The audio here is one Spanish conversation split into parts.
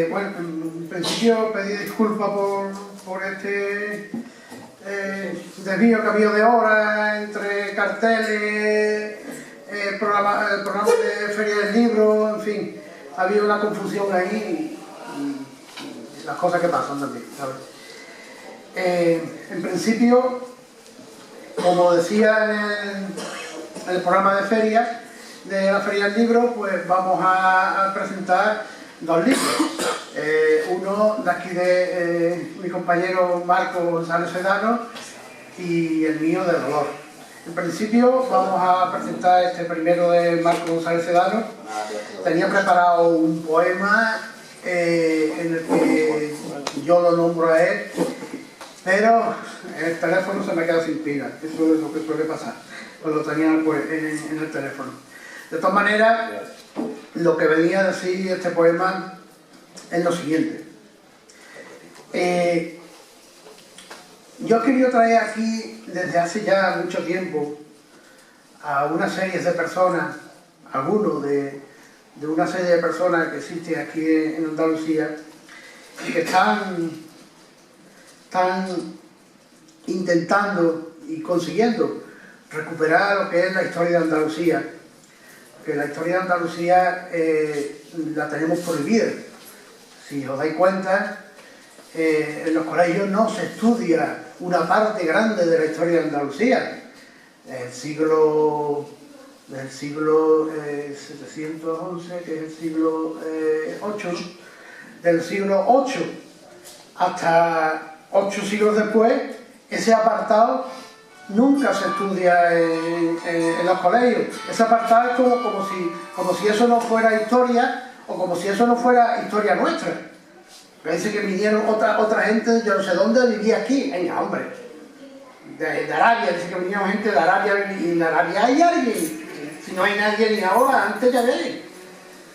Bueno, en principio pedí disculpas por este desvío que ha habido de horas entre carteles, programas de feria del libro, en fin, ha habido una confusión ahí y las cosas que pasan también, ¿sabes? En principio, como decía en el programa de feria, de la feria del libro, pues vamos a presentar dos libros. Uno de aquí de mi compañero Marco González Sedano y el mío de Dolor. En principio vamos a presentar este primero de Marco González Sedano. Tenía preparado un poema en el que yo lo nombro a él, pero el teléfono se me queda sin pila. Eso es lo que suele pasar cuando tenía en el teléfono. De todas maneras, lo que venía a decir este poema es lo siguiente. Yo he querido traer aquí desde hace ya mucho tiempo a una serie de personas, algunos de una serie de personas que existen aquí en Andalucía y que están intentando y consiguiendo recuperar lo que es la historia de Andalucía, que la historia de Andalucía la tenemos prohibida. Si os dais cuenta, en los colegios no se estudia una parte grande de la historia de Andalucía. Del siglo 711, que es el siglo VIII, del siglo VIII hasta 8 siglos después, ese apartado nunca se estudia en los colegios. Ese apartado es como si eso no fuera historia, o como si eso no fuera historia nuestra. Parece que vinieron otra gente, yo no sé dónde, vivía aquí. Venga, hombre, de Arabia, dice que vinieron gente de Arabia, y en Arabia hay alguien. Si no hay nadie ni ahora, antes ya ven.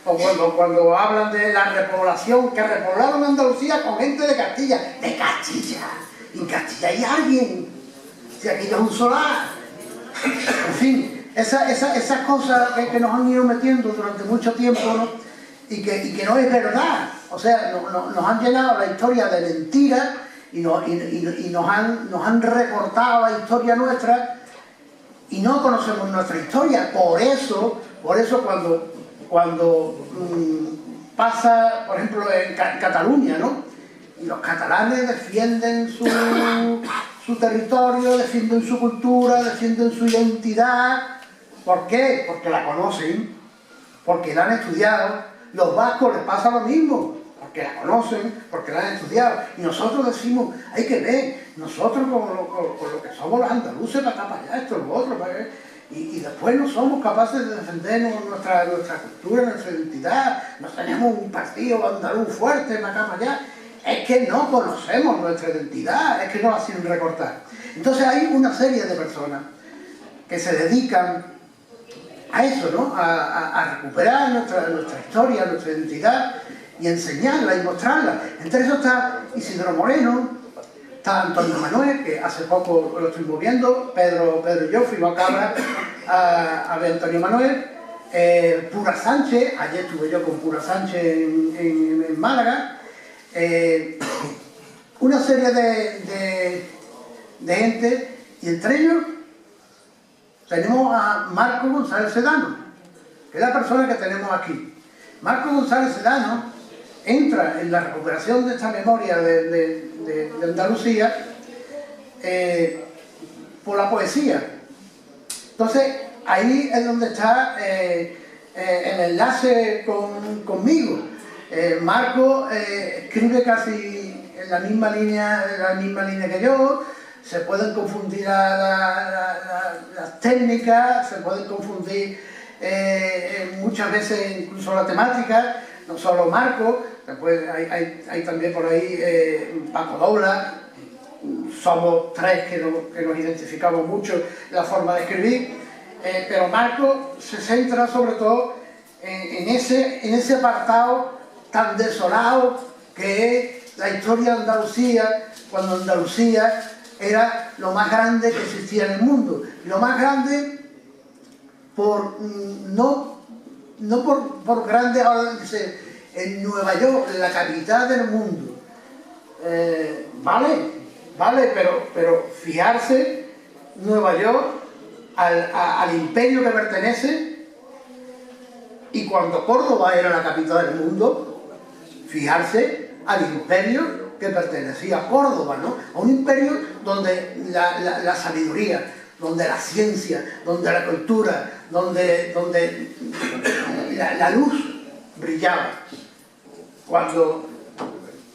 O cuando hablan de la repoblación, que repoblaron Andalucía con gente de Castilla. ¡De Castilla! En Castilla hay alguien. Si aquello es un solar. En fin, esas cosas que nos han ido metiendo durante mucho tiempo, ¿no? y que no es verdad. O sea, nos han llenado la historia de mentiras y nos han recortado la historia nuestra y no conocemos nuestra historia. Por eso cuando pasa, por ejemplo, en Cataluña, ¿no? Y los catalanes defienden su territorio, defienden su cultura, defienden su identidad. ¿Por qué? Porque la conocen, porque la han estudiado. Los vascos les pasa lo mismo, porque la conocen, porque la han estudiado. Y nosotros decimos, hay que ver, nosotros con lo que somos los andaluces, para acá, para allá, esto, lo otro, para allá. Y después no somos capaces de defender nuestra cultura, nuestra identidad. No tenemos un partido andaluz fuerte, para acá, para allá. Es que no conocemos nuestra identidad, es que nos la hacen recortar. Entonces hay una serie de personas que se dedican a eso, ¿no? A recuperar nuestra historia, nuestra identidad y enseñarla y mostrarla. Entre eso está Isidro Moreno, está Antonio Manuel, que hace poco lo estuvimos viendo, Pedro y yo fuimos a Cabra a ver a Antonio Manuel, Pura Sánchez, ayer estuve yo con Pura Sánchez en Málaga, una serie de gente, y entre ellos tenemos a Marco González Sedano, que es la persona que tenemos aquí. Marco González Sedano entra en la recuperación de esta memoria de Andalucía por la poesía. Entonces, ahí es donde está el enlace conmigo. Marco escribe casi en la misma línea que yo. Se pueden confundir las técnicas, se pueden confundir muchas veces incluso la temática, no solo Marco, después hay también por ahí Paco Dobla. Somos tres que nos identificamos mucho en la forma de escribir, pero Marco se centra sobre todo en ese apartado tan desolado que es la historia de Andalucía, cuando Andalucía era lo más grande que existía en el mundo. Y lo más grande no por grande, ahora dice, en Nueva York, la capital del mundo. Vale, pero fijarse Nueva York al imperio que pertenece, y cuando Córdoba era la capital del mundo, fijarse al imperio que pertenecía a Córdoba, ¿no? A un imperio donde la sabiduría, donde la ciencia, donde la cultura, donde la luz brillaba. Cuando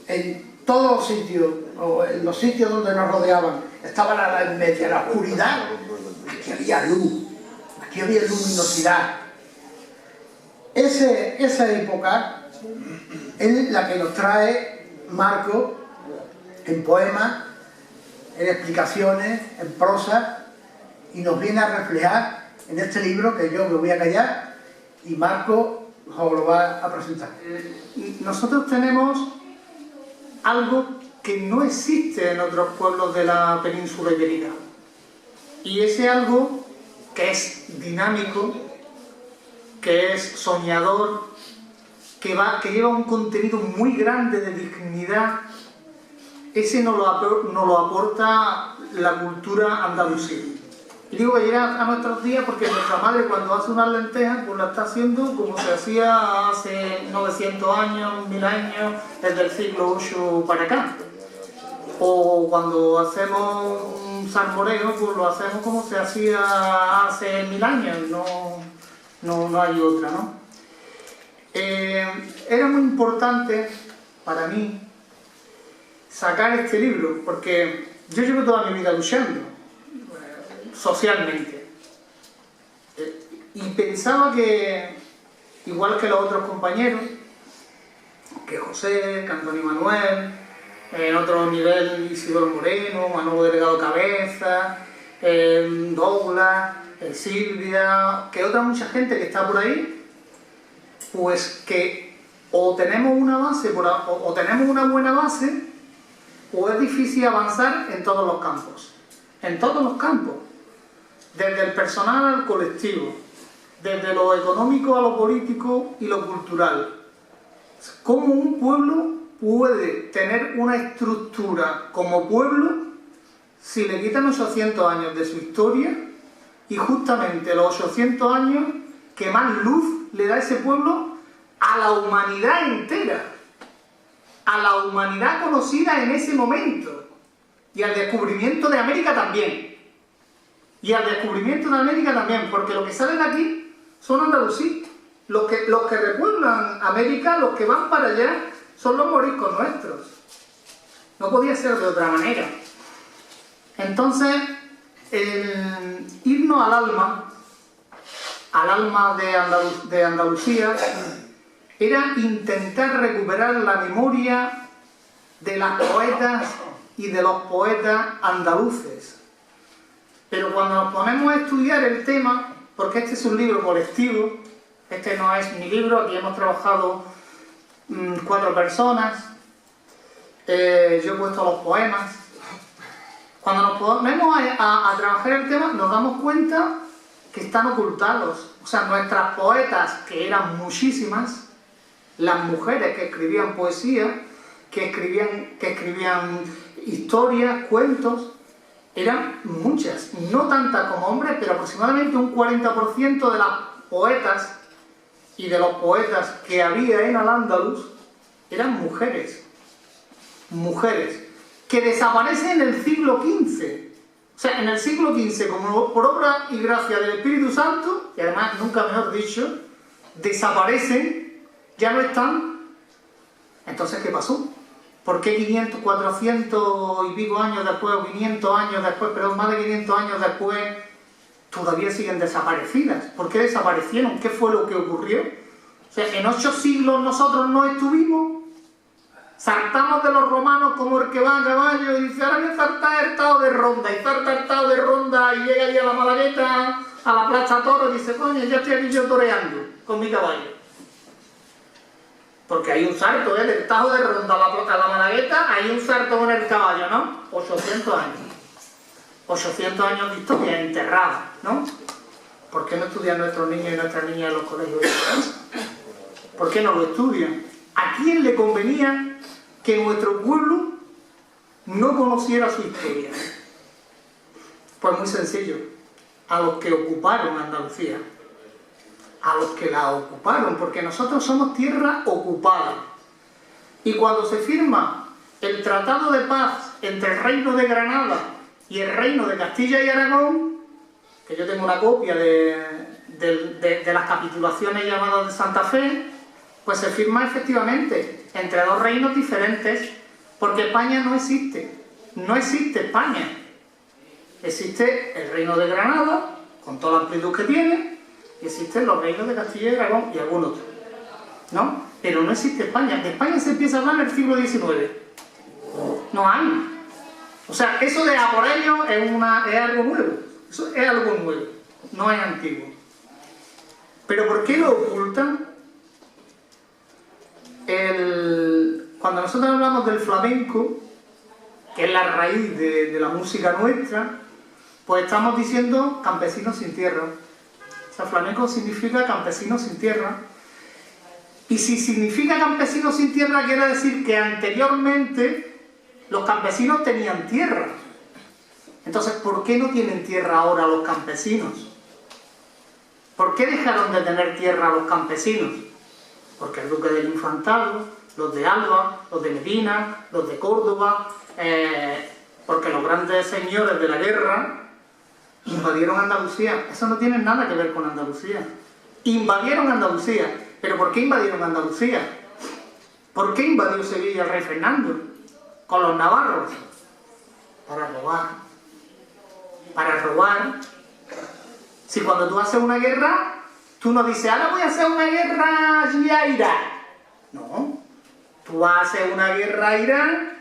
en todos los sitios, o en los sitios donde nos rodeaban, estaba la media, la oscuridad, aquí había luz, aquí había luminosidad. Esa época es la que nos trae Marco en poemas, en explicaciones, en prosa, y nos viene a reflejar en este libro que yo me voy a callar y Marco os lo va a presentar. Nosotros tenemos algo que no existe en otros pueblos de la península ibérica, y ese algo que es dinámico, que es soñador, que lleva un contenido muy grande de dignidad. Ese nos lo aporta la cultura andalusí. Y digo que llega a nuestros días porque nuestra madre, cuando hace unas lentejas, pues la está haciendo como se hacía hace 900 años, 1000 años, desde el siglo VIII para acá. O cuando hacemos un salmoreo, pues lo hacemos como se hacía hace 1000 años, no hay otra, ¿no? Era muy importante para mí sacar este libro, porque yo llevo toda mi vida luchando socialmente, y pensaba que, igual que los otros compañeros, que José, que Antonio Manuel, en otro nivel Isidoro Moreno, Manolo Delgado Cabeza, Douglas, Silvia, que otra mucha gente que está por ahí, pues que o tenemos una base, o tenemos una buena base, o es difícil avanzar en todos los campos. En todos los campos. Desde el personal al colectivo. Desde lo económico a lo político y lo cultural. ¿Cómo un pueblo puede tener una estructura como pueblo si le quitan 800 años de su historia, y justamente los 800 años que más luz le da a ese pueblo a la humanidad entera? A la humanidad conocida en ese momento, y al descubrimiento de América también, porque lo que sale de aquí son andalusí. Los que repueblan América, los que van para allá, son los moriscos nuestros. No podía ser de otra manera. Entonces, el irnos al alma de Andalucía, era intentar recuperar la memoria de las poetas y de los poetas andaluces. Pero cuando nos ponemos a estudiar el tema, porque este es un libro colectivo, este no es mi libro, aquí hemos trabajado 4 personas, yo he puesto los poemas. Cuando nos ponemos a trabajar el tema, nos damos cuenta que están ocultados. O sea, nuestras poetas, que eran muchísimas, las mujeres que escribían poesía, que escribían historias, cuentos, eran muchas, no tantas como hombres, pero aproximadamente un 40% de las poetas y de los poetas que había en Al-Ándalus eran mujeres, que desaparecen en el siglo XV. O sea, en el siglo XV, como por obra y gracia del Espíritu Santo, y además, nunca mejor dicho, desaparecen, ya no están. Entonces, ¿qué pasó? ¿Por qué 500, 400 y pico años después, o 500 años después, pero más de 500 años después, todavía siguen desaparecidas? ¿Por qué desaparecieron? ¿Qué fue lo que ocurrió? O sea, en 8 siglos nosotros no estuvimos. Saltamos de los romanos como el que va a caballo y dice, ahora voy a saltar el Tao de Ronda, y salta el Tao de Ronda y llega ahí a la Malagueta, a la Plaza Toro, y dice, coño, ya estoy aquí yo toreando con mi caballo. Porque hay un salto, del Tajo de Ronda a la Malagueta, hay un salto con el caballo, ¿no? 800 años. 800 años de historia enterrada, ¿no? ¿Por qué no estudian nuestros niños y nuestras niñas en los colegios? ¿Por qué no lo estudian? ¿A quién le convenía que nuestro pueblo no conociera su historia? Pues muy sencillo, a los que ocuparon Andalucía, a los que la ocuparon, porque nosotros somos tierra ocupada. Y cuando se firma el Tratado de Paz entre el Reino de Granada y el Reino de Castilla y Aragón, que yo tengo una copia de las capitulaciones llamadas de Santa Fe, pues se firma efectivamente entre dos reinos diferentes, porque España no existe, no existe España. Existe el Reino de Granada, con toda la amplitud que tiene, y existen los reinos de Castilla y Aragón y algún otro, ¿no? Pero no existe España. De España se empieza a hablar en el siglo XIX. No hay. O sea, eso de a por ellos es algo nuevo. Eso es algo nuevo, no es antiguo. ¿Pero por qué lo ocultan? Cuando nosotros hablamos del flamenco, que es la raíz de la música nuestra, pues estamos diciendo campesinos sin tierra. O sea, flamenco significa campesinos sin tierra. Y si significa campesinos sin tierra, quiere decir que anteriormente los campesinos tenían tierra. Entonces, ¿por qué no tienen tierra ahora los campesinos? ¿Por qué dejaron de tener tierra los campesinos? Porque el duque del Infantado, los de Alba, los de Medina, los de Córdoba, porque los grandes señores de la guerra invadieron Andalucía. Eso no tiene nada que ver con Andalucía. Invadieron Andalucía. ¿Pero por qué invadieron Andalucía? ¿Por qué invadió Sevilla el rey Fernando con los navarros? Para robar. Para robar. Si cuando tú haces una guerra, tú no dices, ahora voy a hacer una guerra a Irak. No. Tú haces una guerra a Irán,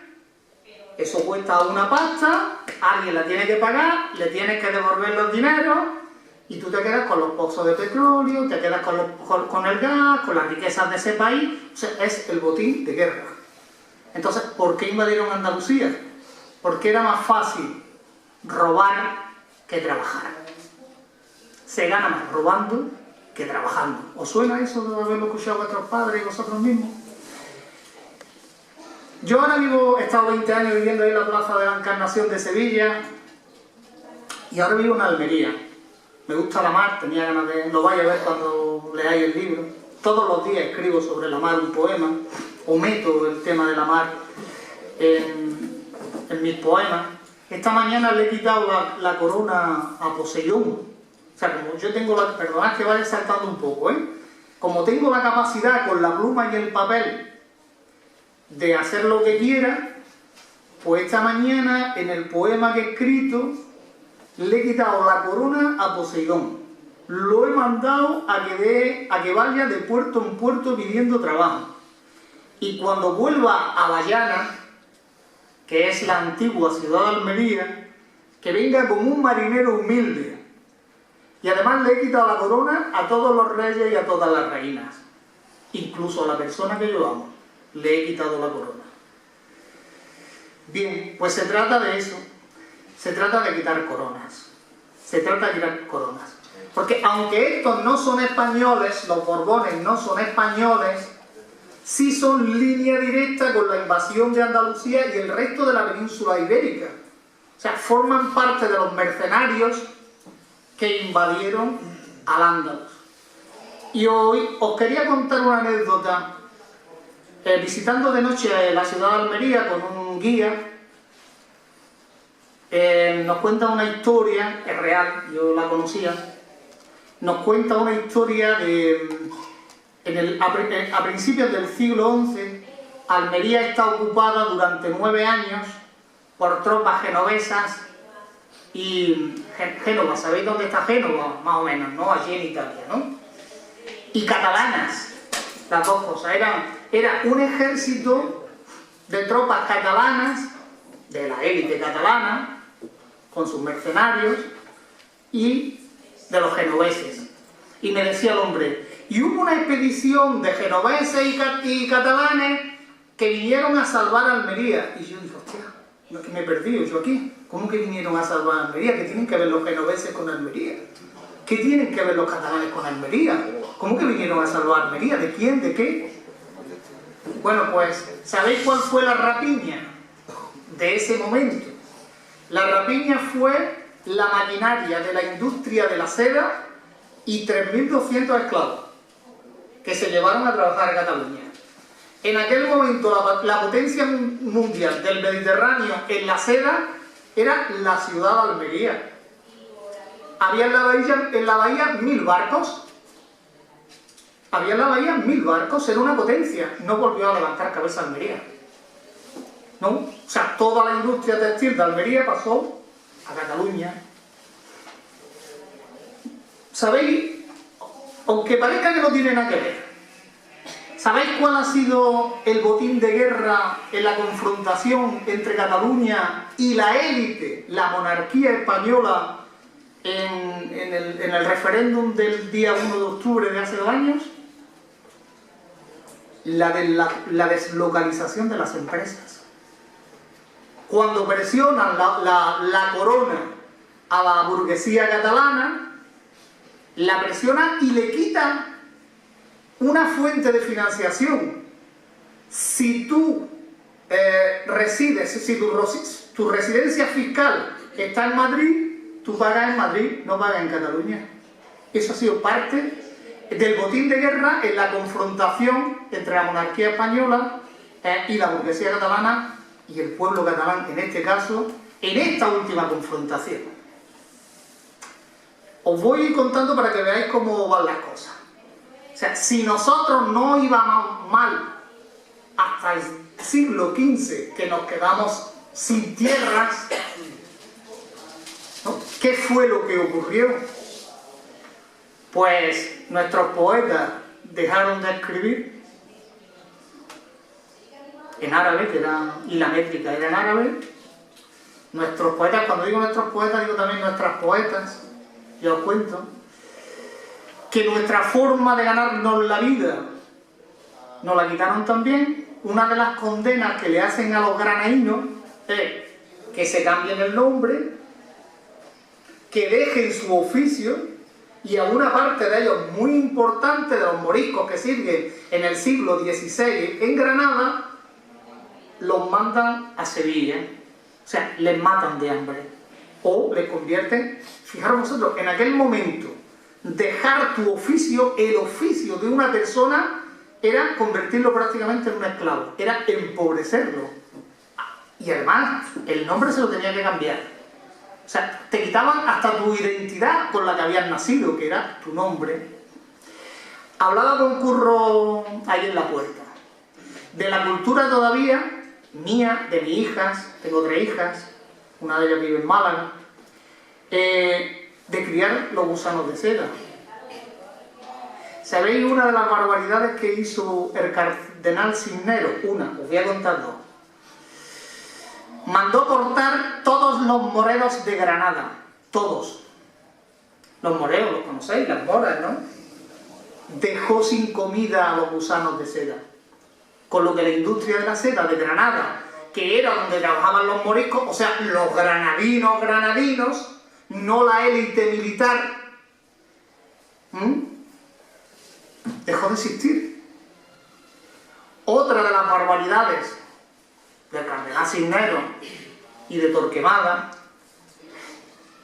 eso cuesta una pasta, alguien la tiene que pagar, le tienes que devolver los dineros, y tú te quedas con los pozos de petróleo, te quedas con el gas, con las riquezas de ese país. O sea, es el botín de guerra. Entonces, ¿por qué invadieron Andalucía? Porque era más fácil robar que trabajar. Se gana más robando que trabajando. ¿Os suena eso de haberlo escuchado a vuestros padres y vosotros mismos? Yo ahora he estado 20 años viviendo ahí en la Plaza de la Encarnación de Sevilla, y ahora vivo en Almería. Me gusta la mar, tenía ganas de... Lo vais a ver cuando leáis el libro. Todos los días escribo sobre la mar un poema, o meto el tema de la mar en mis poemas. Esta mañana le he quitado la corona a Poseidón. O sea, como yo tengo la... Perdonad que vaya saltando un poco, ¿eh? Como tengo la capacidad con la pluma y el papel de hacer lo que quiera, pues esta mañana en el poema que he escrito le he quitado la corona a Poseidón. Lo he mandado a que vaya de puerto en puerto pidiendo trabajo. Y cuando vuelva a Bayana, que es la antigua ciudad de Almería, que venga como un marinero humilde. Y además le he quitado la corona a todos los reyes y a todas las reinas. Incluso a la persona que yo amo, le he quitado la corona. Bien, pues se trata de eso. Se trata de quitar coronas. Se trata de quitar coronas. Porque aunque estos no son españoles, los Borbones no son españoles, sí son línea directa con la invasión de Andalucía y el resto de la península ibérica. O sea, forman parte de los mercenarios que invadieron al Andaluz. Y hoy os quería contar una anécdota. Visitando de noche la ciudad de Almería con un guía, nos cuenta una historia, es real, yo la conocía, nos cuenta una historia a principios del siglo XI, Almería está ocupada durante 9 años por tropas genovesas y Génova, ¿sabéis dónde está Génova? Más o menos, ¿no? Allí en Italia, ¿no? Y catalanas, las dos cosas, era un ejército de tropas catalanas, de la élite catalana, con sus mercenarios, y de los genoveses. Y me decía el hombre, y hubo una expedición de genoveses y catalanes que vinieron a salvar Almería. Y yo digo, hostia, yo que me he perdido, yo aquí. ¿Cómo que vinieron a salvar Almería? ¿Qué tienen que ver los genoveses con Almería? ¿Qué tienen que ver los catalanes con Almería? ¿Cómo que vinieron a salvar Almería? ¿De quién? ¿De qué? Bueno, pues, ¿sabéis cuál fue la rapiña de ese momento? La rapiña fue la maquinaria de la industria de la seda y 3.200 esclavos que se llevaron a trabajar a Cataluña. En aquel momento la potencia mundial del Mediterráneo en la seda era la ciudad de Almería. Había en la bahía 1.000 barcos. Había en la bahía 1.000 barcos, era una potencia. No volvió a levantar cabeza Almería. ¿No? O sea, toda la industria textil de Almería pasó a Cataluña. ¿Sabéis? Aunque parezca que no tiene nada que ver, ¿sabéis cuál ha sido el botín de guerra en la confrontación entre Cataluña y la élite, la monarquía española, en el referéndum del día 1 de octubre de hace 2 años? La deslocalización de las empresas. Cuando presionan la corona a la burguesía catalana, la presionan y le quitan una fuente de financiación. Si tú resides, si tu residencia fiscal está en Madrid, tú pagas en Madrid, no pagas en Cataluña. Eso ha sido parte del botín de guerra en la confrontación entre la monarquía española y la burguesía catalana y el pueblo catalán, en este caso, en esta última confrontación. Os voy contando para que veáis cómo van las cosas. O sea, si nosotros no íbamos mal hasta el siglo XV, que nos quedamos sin tierras, ¿no? ¿Qué fue lo que ocurrió? Pues nuestros poetas dejaron de escribir en árabe, y la métrica era en árabe. Nuestros poetas, cuando digo nuestros poetas, digo también nuestras poetas, ya os cuento, que nuestra forma de ganarnos la vida nos la quitaron también. Una de las condenas que le hacen a los granaínos es que se cambien el nombre, que dejen su oficio, y a una parte de ellos muy importante, de los moriscos que sirven en el siglo XVI en Granada, los mandan a Sevilla. O sea, les matan de hambre o les convierten. Fijaros vosotros, en aquel momento, dejar tu oficio, el oficio de una persona, era convertirlo prácticamente en un esclavo, era empobrecerlo. Y además, el nombre se lo tenía que cambiar. O sea, te quitaban hasta tu identidad con la que habías nacido, que era tu nombre. Hablaba con Curro ahí en la puerta de la cultura todavía mía, de mis hijas, tengo 3 hijas, una de ellas vive en Málaga, de criar los gusanos de seda. ¿Sabéis una de las barbaridades que hizo el cardenal Cisneros? Os voy a contar 2. Mandó cortar todos los moreros de Granada, todos. Los moreros, los conocéis, las moras, ¿no? Dejó sin comida a los gusanos de seda. Con lo que la industria de la seda de Granada, que era donde trabajaban los moriscos, o sea, los granadinos, no la élite militar, dejó de existir. Otra de las barbaridades del cardenal Cisneros y de Torquemada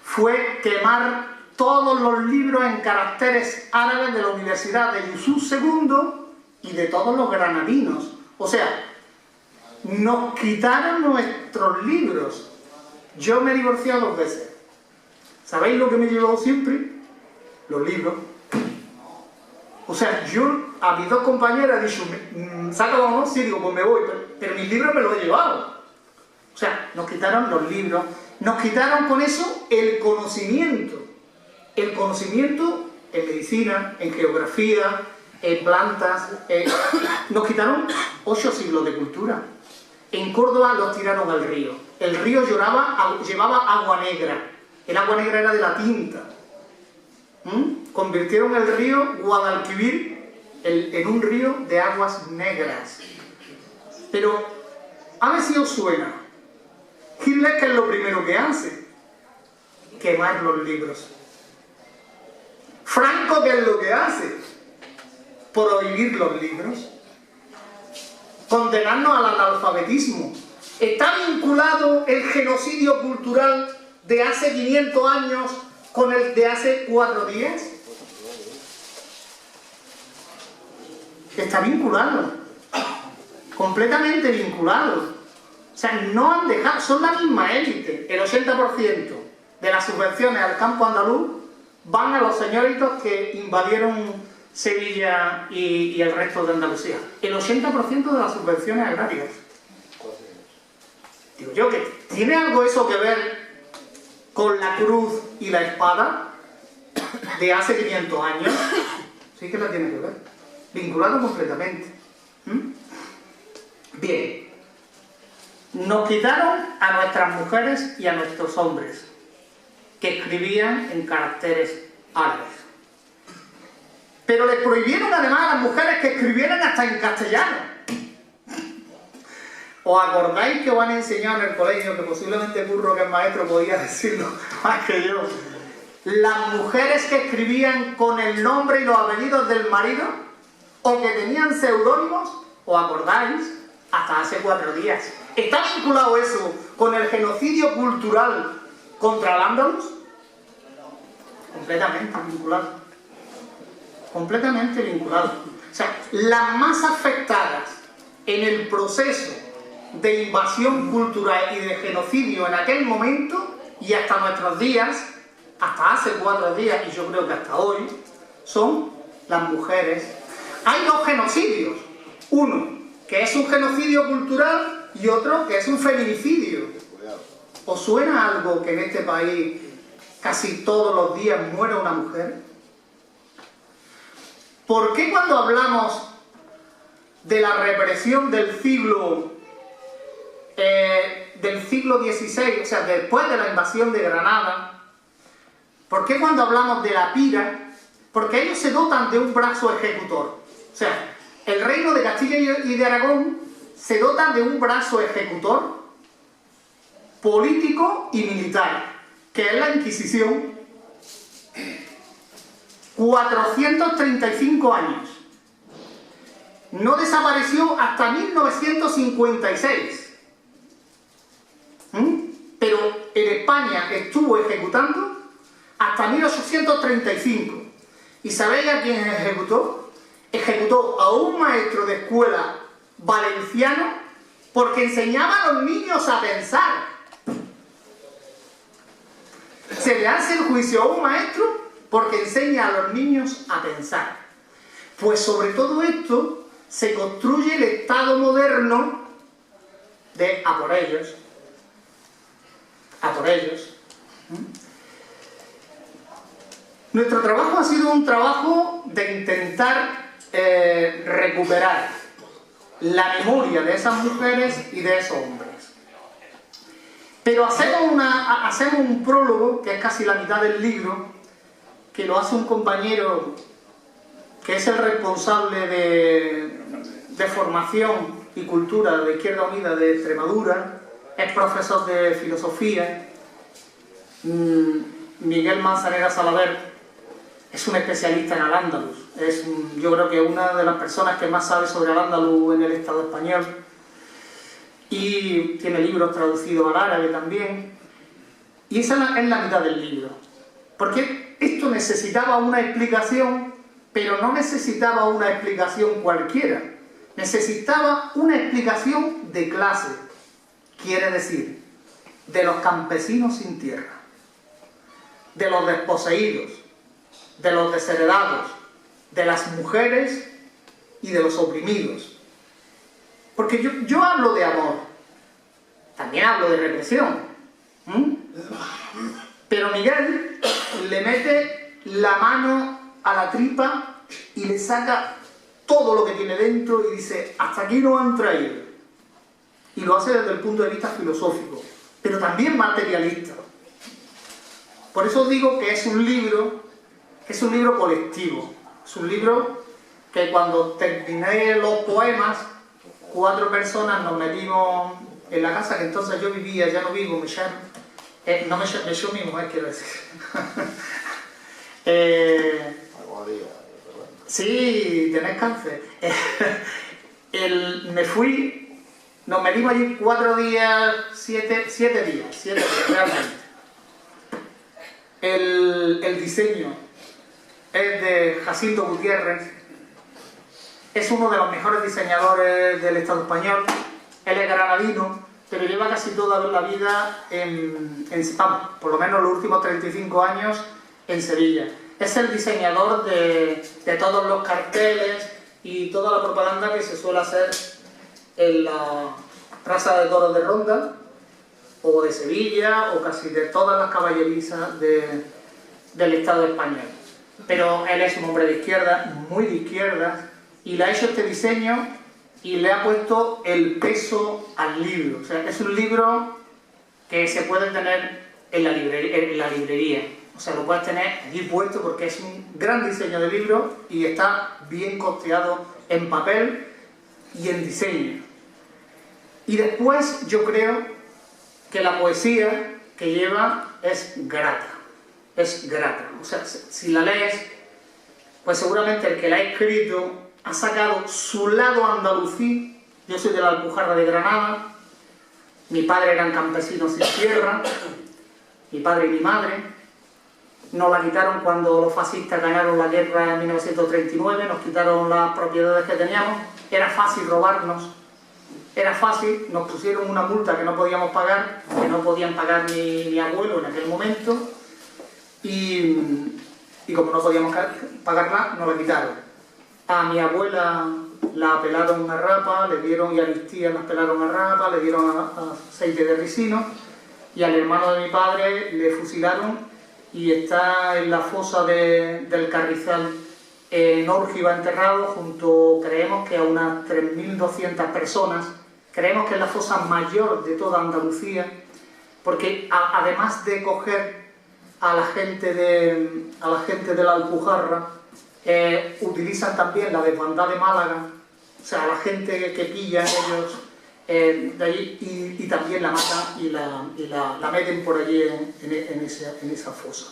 fue quemar todos los libros en caracteres árabes de la Universidad de Yusuf II y de todos los granadinos. O sea, nos quitaron nuestros libros. Yo me he divorciado 2 veces. ¿Sabéis lo que me he llevado siempre? Los libros. O sea, yo a mis 2 compañeras he dicho, ¿sácalo o no? Sí, digo, pues me voy, pero mis libros me los he llevado. O sea, nos quitaron los libros, nos quitaron con eso el conocimiento en medicina, en geografía, en plantas, nos quitaron 8 siglos de cultura. En Córdoba los tiraron al río. El río llevaba agua negra, el agua negra era de la tinta. Convirtieron el río Guadalquivir en un río de aguas negras. Pero, a ver si os suena. Hitler, ¿qué es lo primero que hace? Quemar los libros. Franco, ¿qué es lo que hace? Prohibir los libros. condenarnos al analfabetismo. ¿Está vinculado el genocidio cultural de hace 500 años con el de hace 4 días? Está vinculado, completamente vinculado. O sea, no han dejado, son la misma élite. El 80% de las subvenciones al campo andaluz van a los señoritos que invadieron Sevilla y el resto de Andalucía. El 80% de las subvenciones agrarias. Digo yo, que ¿tiene algo eso que ver con la cruz y la espada de hace 500 años? Sí que la tiene que ver. Vinculado completamente. Bien. Nos quitaron a nuestras mujeres y a nuestros hombres, que escribían en caracteres árabes. Pero les prohibieron además a las mujeres que escribieran hasta en castellano. ¿Os acordáis que os han enseñado en el colegio, que posiblemente Curro, que es maestro, podía decirlo más que yo? Las mujeres que escribían con el nombre y los apellidos del marido, o que tenían seudónimos, ¿os acordáis? Hasta hace 4 días. ¿Está vinculado eso con el genocidio cultural contra el Andalus? Completamente vinculado. Completamente vinculado. O sea, las más afectadas en el proceso de invasión cultural y de genocidio en aquel momento y hasta nuestros días, hasta hace 4 días y yo creo que hasta hoy, son las mujeres. Hay 2 genocidios. Uno, que es un genocidio cultural, y otro, que es un feminicidio. ¿Os suena algo que en este país casi todos los días muera una mujer? ¿Por qué cuando hablamos de la represión del siglo XVI, o sea, después de la invasión de Granada, por qué cuando hablamos de la pira, porque ellos se dotan de un brazo ejecutor? O sea, el reino de Castilla y de Aragón se dotan de un brazo ejecutor político y militar, que es la Inquisición. 435 años. No desapareció hasta 1956. Pero en España estuvo ejecutando hasta 1835. ¿Y sabéis a quién ejecutó? Ejecutó a un maestro de escuela valenciano porque enseñaba a los niños a pensar. Se le hace el juicio a un maestro porque enseña a los niños a pensar. Pues sobre todo esto se construye el Estado moderno de a por ellos. A por ellos. Nuestro trabajo ha sido un trabajo de intentar recuperar la memoria de esas mujeres y de esos hombres. Pero hacemos un prólogo, que es casi la mitad del libro, que lo hace un compañero que es el responsable de formación y cultura de Izquierda Unida de Extremadura, es profesor de filosofía, Miguel Manzanera Salaver, es un especialista en Al-Ándalus, yo creo que una de las personas que más sabe sobre Al-Ándalus en el Estado español, y tiene libros traducidos al árabe también, y esa es la mitad del libro, porque esto necesitaba una explicación, pero no necesitaba una explicación cualquiera, necesitaba una explicación de clase, quiere decir, de los campesinos sin tierra, de los desposeídos, de los desheredados, de las mujeres y de los oprimidos. Porque yo hablo de amor, también hablo de represión, pero Miguel le mete la mano a la tripa y le saca todo lo que tiene dentro y dice, hasta aquí nos han traído. Y lo hace desde el punto de vista filosófico, pero también materialista. Por eso os digo que es un libro colectivo, es un libro que cuando terminé los poemas, 4 personas nos metimos en la casa que entonces yo vivía, ya no vivo, me echó mi mujer, quiero decir. Sí, tenés cáncer. me fui, nos metimos allí 4 días, 7 días realmente. El diseño es de Jacinto Gutiérrez, es uno de los mejores diseñadores del Estado español. Él es granadino, pero lleva casi toda la vida vamos, por lo menos los últimos 35 años en Sevilla. Es el diseñador de todos los carteles y toda la propaganda que se suele hacer en la Plaza de Toros de Ronda, o de Sevilla, o casi de todas las caballerizas del Estado español. Pero él es un hombre de izquierda, muy de izquierda, y le ha hecho este diseño y le ha puesto el peso al libro. O sea, es un libro que se puede tener en la librería. O sea, lo puedes tener allí puesto porque es un gran diseño de libro y está bien costeado en papel y en diseño. Y después yo creo que la poesía que lleva es grata. Es grata. O sea, si la lees, pues seguramente el que la ha escrito ha sacado su lado andalusí. Yo soy de la Alpujarra de Granada, mi padre eran campesinos sin tierra, mi padre y mi madre. Nos la quitaron cuando los fascistas ganaron la guerra en 1939, nos quitaron las propiedades que teníamos. Era fácil robarnos, era fácil, nos pusieron una multa que no podíamos pagar, que no podían pagar mi abuelo en aquel momento, y como no podíamos pagarla, nos la quitaron. A mi abuela la pelaron a rapa, le dieron, y a mis tías las pelaron a rapa, le dieron aceite de ricino, y al hermano de mi padre le fusilaron y está en la fosa del Carrizal en Órgiva enterrado junto, creemos que a unas 3.200 personas. Creemos que es la fosa mayor de toda Andalucía, porque además de coger a la gente de la Alpujarra, utilizan también la desbandada de Málaga, o sea, la gente que pillan ellos de allí, y también la matan y la meten por allí en esa fosa.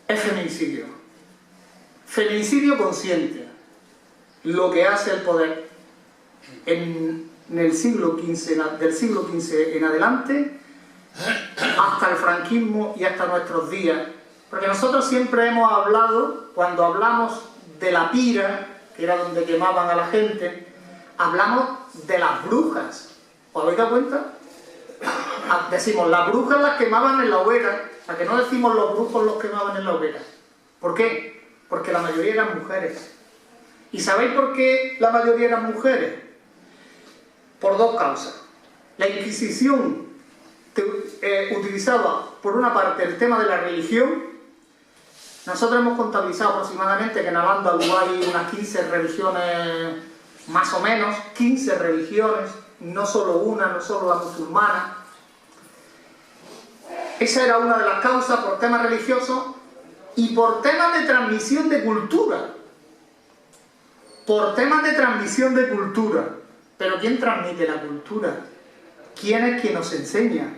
Es feminicidio. Feminicidio consciente. Lo que hace el poder en el siglo XV, del siglo XV en adelante, hasta el franquismo y hasta nuestros días. Porque nosotros siempre hemos hablado, cuando hablamos de la pira, que era donde quemaban a la gente, hablamos de las brujas. ¿Os habéis dado cuenta? Decimos, las brujas las quemaban en la hoguera, ¿a que no decimos los brujos los quemaban en la hoguera? ¿Por qué? Porque la mayoría eran mujeres. ¿Y sabéis por qué la mayoría eran mujeres? Por dos causas. La Inquisición utilizaba, por una parte, el tema de la religión. Nosotros hemos contabilizado aproximadamente que en Al-Ándalus hay unas 15 religiones, más o menos, 15 religiones, no solo una, no solo la musulmana. Esa era una de las causas, por temas religiosos y por temas de transmisión de cultura. Por temas de transmisión de cultura. Pero ¿quién transmite la cultura? ¿Quién es quien nos enseña?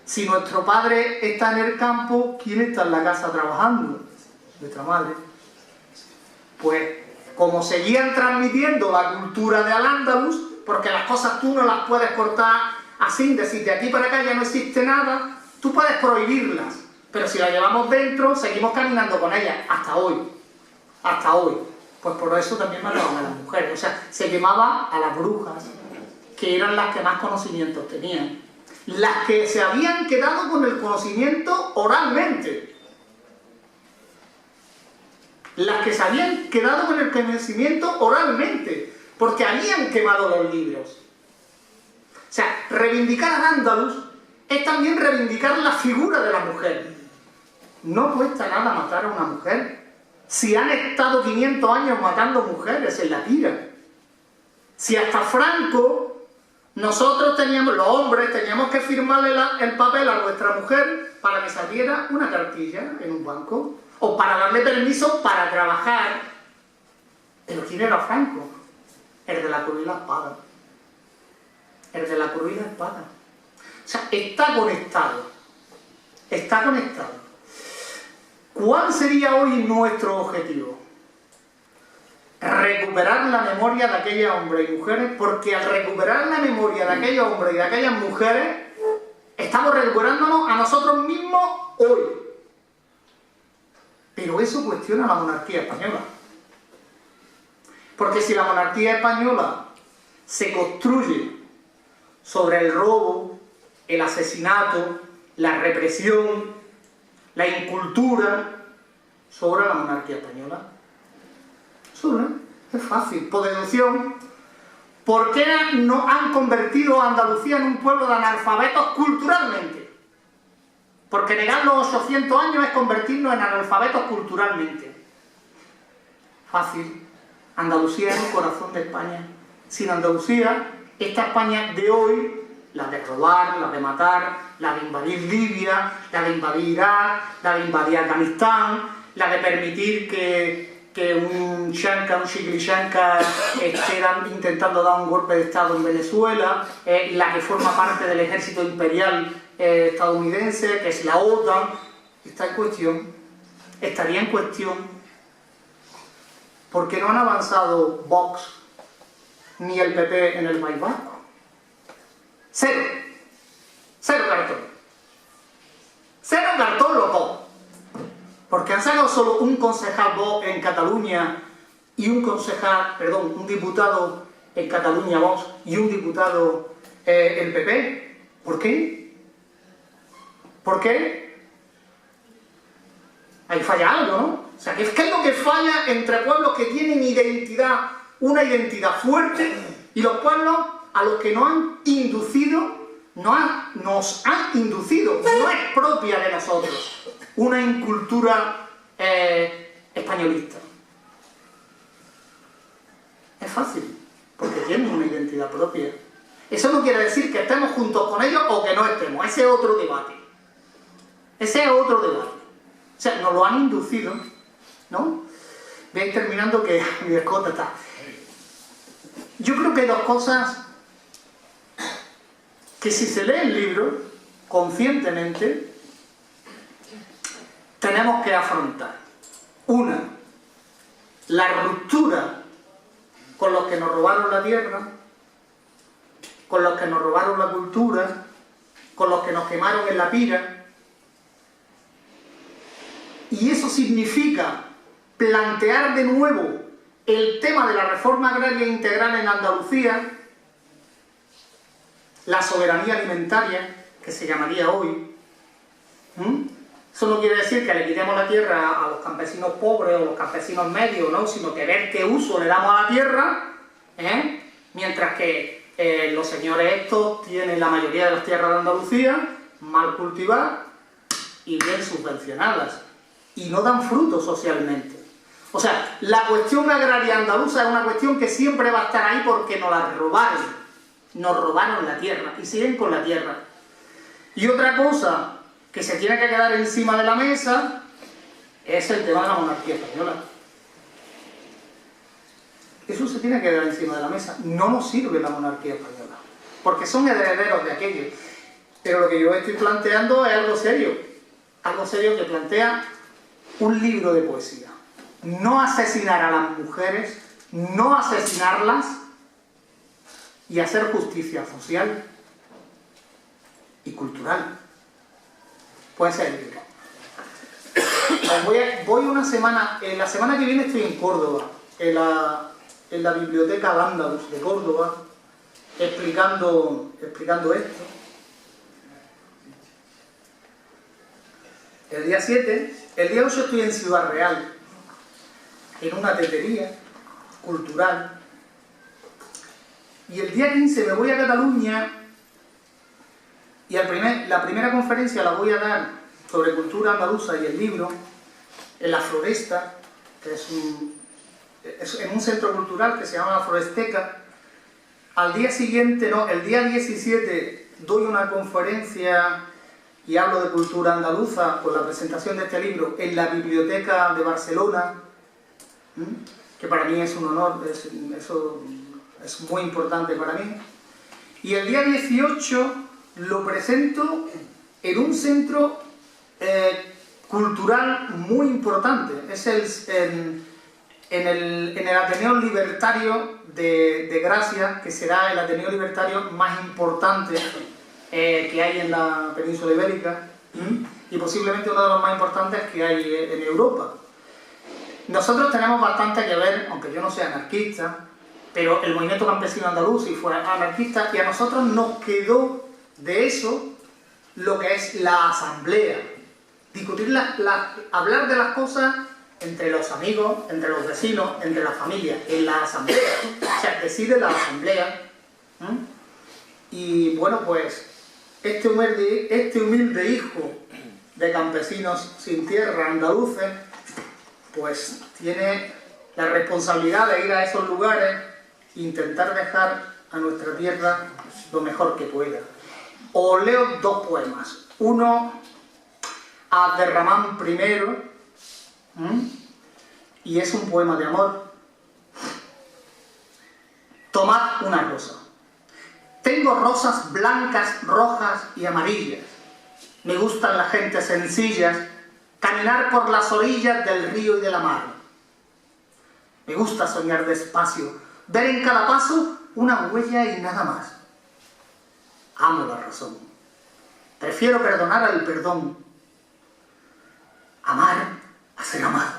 Si nuestro padre está en el campo, ¿quién está en la casa trabajando? Nuestra madre. Pues, como seguían transmitiendo la cultura de Al-Ándalus, porque las cosas tú no las puedes cortar así, decir de aquí para acá ya no existe nada, tú puedes prohibirlas, pero si las llevamos dentro, seguimos caminando con ellas, hasta hoy. Hasta hoy. Pues por eso también mataban a las mujeres, o sea, se quemaba a las brujas, que eran las que más conocimientos tenían, las que se habían quedado con el conocimiento oralmente, las que se habían quedado con el conocimiento oralmente, porque habían quemado los libros. O sea, reivindicar a Al-Ándalus es también reivindicar la figura de la mujer. No cuesta nada matar a una mujer. Si han estado 500 años matando mujeres en la tira. Si hasta Franco, nosotros teníamos, los hombres, teníamos que firmarle el papel a nuestra mujer para que saliera una cartilla en un banco, o para darle permiso para trabajar. Pero ¿quién era Franco? El de la cruz y la espada. El de la cruz y la espada. O sea, está conectado. Está conectado. ¿Cuál sería hoy nuestro objetivo? recuperar la memoria de aquellos hombres y mujeres, porque al recuperar la memoria de aquellos hombres y de aquellas mujeres, estamos recuperándonos a nosotros mismos hoy. Pero eso cuestiona la monarquía española. Porque si la monarquía española se construye sobre el robo, el asesinato, la represión, la incultura, ¿sobra la monarquía española? Sobra, es fácil. Por deducción, ¿por qué no han convertido a Andalucía en un pueblo de analfabetos culturalmente? Porque negar los 800 años es convertirnos en analfabetos culturalmente. Fácil. Andalucía es el corazón de España. Sin Andalucía, esta España de hoy, la de robar, la de matar, la de invadir Libia, la de invadir Irak, la de invadir Afganistán, la de permitir que un Shigri Shanka esté intentando dar un golpe de Estado en Venezuela, la que forma parte del ejército imperial estadounidense, que es la OTAN, está en cuestión, estaría en cuestión, porque no han avanzado Vox ni el PP en el País Vasco. Cero cartón. Cero cartón los dos. Porque han sacado solo un concejal Vox en Cataluña y un diputado en Cataluña Vox y un diputado el PP. ¿Por qué? ¿Por qué? Ahí falla algo, ¿no? O sea, ¿qué es lo que falla entre pueblos que tienen identidad, una identidad fuerte, y los pueblos a los que nos han inducido, no es propia de nosotros, una incultura españolista? Es fácil, porque tienen una identidad propia. Eso no quiere decir que estemos juntos con ellos o que no estemos, ese es otro debate. O sea, nos lo han inducido, ¿no? Voy a ir terminando que mi escota está. Yo creo que hay dos cosas que si se lee el libro conscientemente tenemos que afrontar. Una, la ruptura con los que nos robaron la tierra, con los que nos robaron la cultura, con los que nos quemaron en la pira. Y eso significa plantear de nuevo el tema de la reforma agraria integral en Andalucía, la soberanía alimentaria, que se llamaría hoy. Eso no quiere decir que le quitemos la tierra a los campesinos pobres o los campesinos medios, ¿no? Sino que ver qué uso le damos a la tierra, mientras que los señores estos tienen la mayoría de las tierras de Andalucía mal cultivadas y bien subvencionadas, y no dan fruto socialmente. O sea, la cuestión agraria andaluza es una cuestión que siempre va a estar ahí porque nos la robaron. Nos robaron la tierra y siguen con la tierra. Y otra cosa que se tiene que quedar encima de la mesa es el tema de la monarquía española. Eso se tiene que quedar encima de la mesa. No nos sirve la monarquía española, porque son herederos de aquello. Pero lo que yo estoy planteando es algo serio que plantea un libro de poesía. No asesinar a las mujeres, no asesinarlas, y hacer justicia social y cultural. Puede ser el libro. Voy una semana, la semana que viene estoy en Córdoba, en la biblioteca Al-Ándalus de Córdoba, explicando esto. El día 7, el día 8 estoy en Ciudad Real, en una tetería cultural. Y el día 15 me voy a Cataluña y la primera conferencia la voy a dar sobre cultura andaluza y el libro en La Floresta, que es en un centro cultural que se llama La Floresteca. Al día siguiente, el día 17 doy una conferencia y hablo de cultura andaluza con la presentación de este libro en la Biblioteca de Barcelona, que para mí es un honor, eso es muy importante para mí. Y el día 18 lo presento en un centro cultural muy importante, es en el Ateneo Libertario de Gracia, que será el Ateneo Libertario más importante que hay en la península ibérica, y posiblemente uno de los más importantes que hay en Europa. Nosotros tenemos bastante que ver, aunque yo no sea anarquista, pero el movimiento campesino andaluz sí fue anarquista, y a nosotros nos quedó de eso lo que es la asamblea. Discutir, hablar de las cosas entre los amigos, entre los vecinos, entre la familia, en la asamblea. O sea, decide la asamblea. Y bueno, pues este humilde hijo de campesinos sin tierra, andaluces, pues tiene la responsabilidad de ir a esos lugares e intentar dejar a nuestra tierra lo mejor que pueda. Os leo dos poemas. Uno a Abderramán I, y es un poema de amor. Tomad una rosa. Tengo rosas blancas, rojas y amarillas. Me gustan las gentes sencillas, caminar por las orillas del río y de la mar. Me gusta soñar despacio, ver en cada paso una huella y nada más. Amo la razón. Prefiero perdonar al perdón. Amar a ser amado.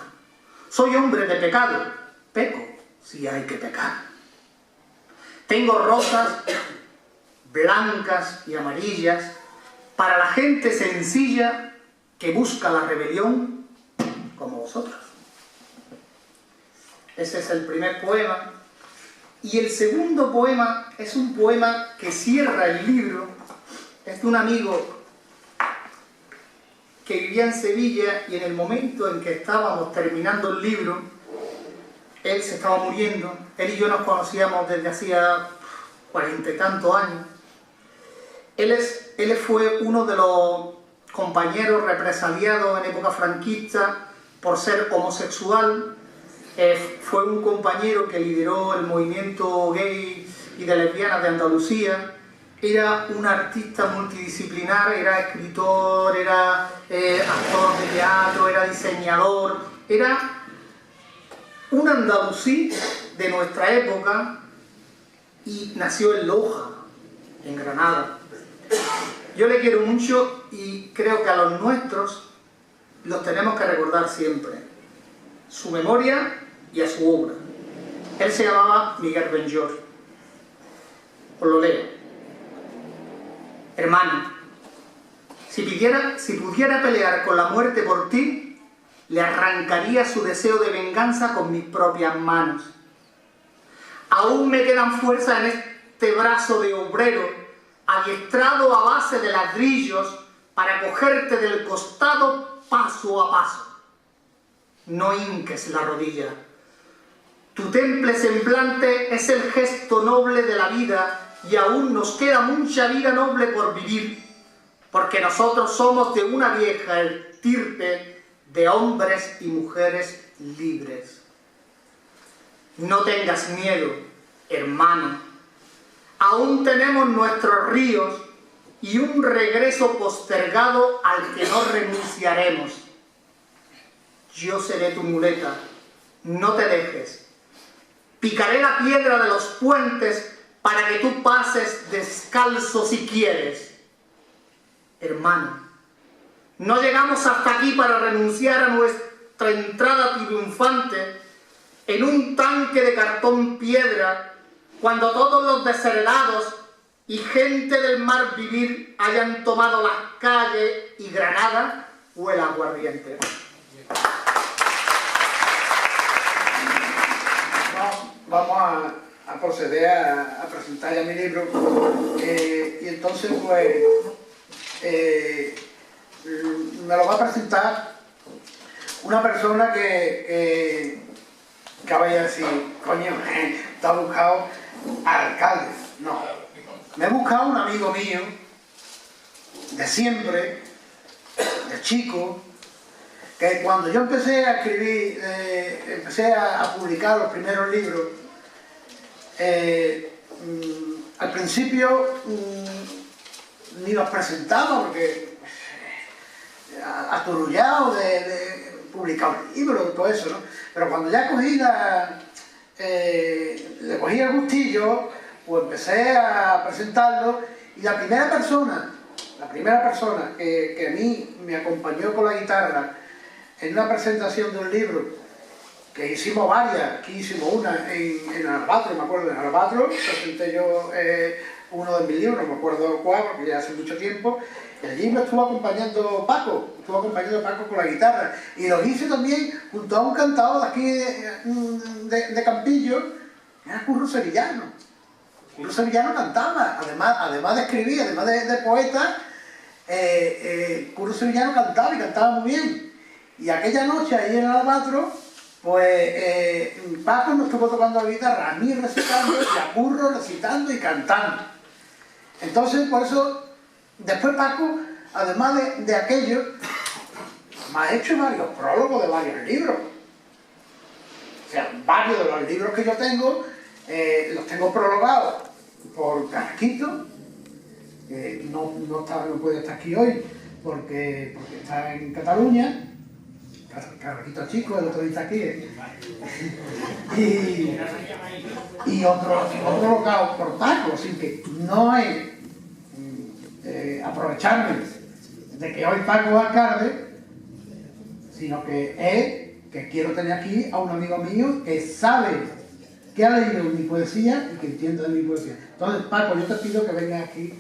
Soy hombre de pecado. Peco si hay que pecar. Tengo rosas blancas y amarillas para la gente sencilla que busca la rebelión como vosotros. Ese es el primer poema. Y el segundo poema es un poema que cierra el libro. Es de un amigo que vivía en Sevilla, y en el momento en que estábamos terminando el libro, él se estaba muriendo. Él y yo nos conocíamos desde hacía 40 y tantos años. Él fue uno de los compañeros represaliados en época franquista por ser homosexual. Fue un compañero que lideró el movimiento gay y de lesbianas de Andalucía. Era un artista multidisciplinar, era escritor, era actor de teatro, era diseñador, era un andalusí de nuestra época, y nació en Loja, en Granada. Yo le quiero mucho y creo que a los nuestros los tenemos que recordar siempre. Su memoria y a su obra. Él se llamaba Miguel Benjor. Os lo leo. Hermano, si pudiera pelear con la muerte por ti, le arrancaría su deseo de venganza con mis propias manos. Aún me quedan fuerzas en este brazo de obrero, adiestrado a base de ladrillos, para cogerte del costado paso a paso. No hinques la rodilla. Tu temple semblante es el gesto noble de la vida, y aún nos queda mucha vida noble por vivir, porque nosotros somos de una vieja estirpe de hombres y mujeres libres. No tengas miedo, hermano. Aún tenemos nuestros ríos y un regreso postergado al que no renunciaremos. Yo seré tu muleta, no te dejes. Picaré la piedra de los puentes para que tú pases descalzo si quieres. Hermano, no llegamos hasta aquí para renunciar a nuestra entrada triunfante en un tanque de cartón piedra, cuando todos los desheredados y gente del mar vivir hayan tomado las calles y Granada huela a aguardiente. Vamos a proceder a presentar ya mi libro, y entonces pues me lo va a presentar una persona que vaya a decir, coño, te ha buscado al alcalde. No, me he buscado un amigo mío de siempre, de chico, que cuando yo empecé a escribir, empecé a publicar los primeros libros, al principio ni los presentaba, porque aturullado publicado un libro, todo eso, ¿no? Pero cuando ya le cogí el gustillo, pues empecé a presentarlo, y la primera persona que a mí me acompañó con la guitarra en una presentación de un libro, que hicimos varias, aquí hicimos una en Albatro, me acuerdo, en Albatro, presenté yo uno de mis libros, no me acuerdo cuál, porque ya hace mucho tiempo, y allí me estuvo acompañando Paco con la guitarra, y lo hice también junto a un cantador de aquí de Campillo, que era Curro Sevillano. Curro Sevillano cantaba, además de escribir, además de poeta, Curro Sevillano cantaba y cantaba muy bien. Y aquella noche ahí en el Albatro, pues Paco nos estuvo tocando la guitarra, a mí recitando y a Curro recitando y cantando. Entonces, por eso, después Paco, además de aquello, me ha hecho varios prólogos de varios libros. O sea, varios de los libros que yo tengo, los tengo prologados por Carrasquito, que no puede estar aquí hoy porque está en Cataluña. Carrasquito chico, el otro día está aquí. Y otro prologado por Paco, así que no es aprovecharme de que hoy Paco va a alcalde, sino que es que quiero tener aquí a un amigo mío que sabe que ha leído mi poesía y que entiende de mi poesía. Entonces, Paco, yo te pido que vengas aquí.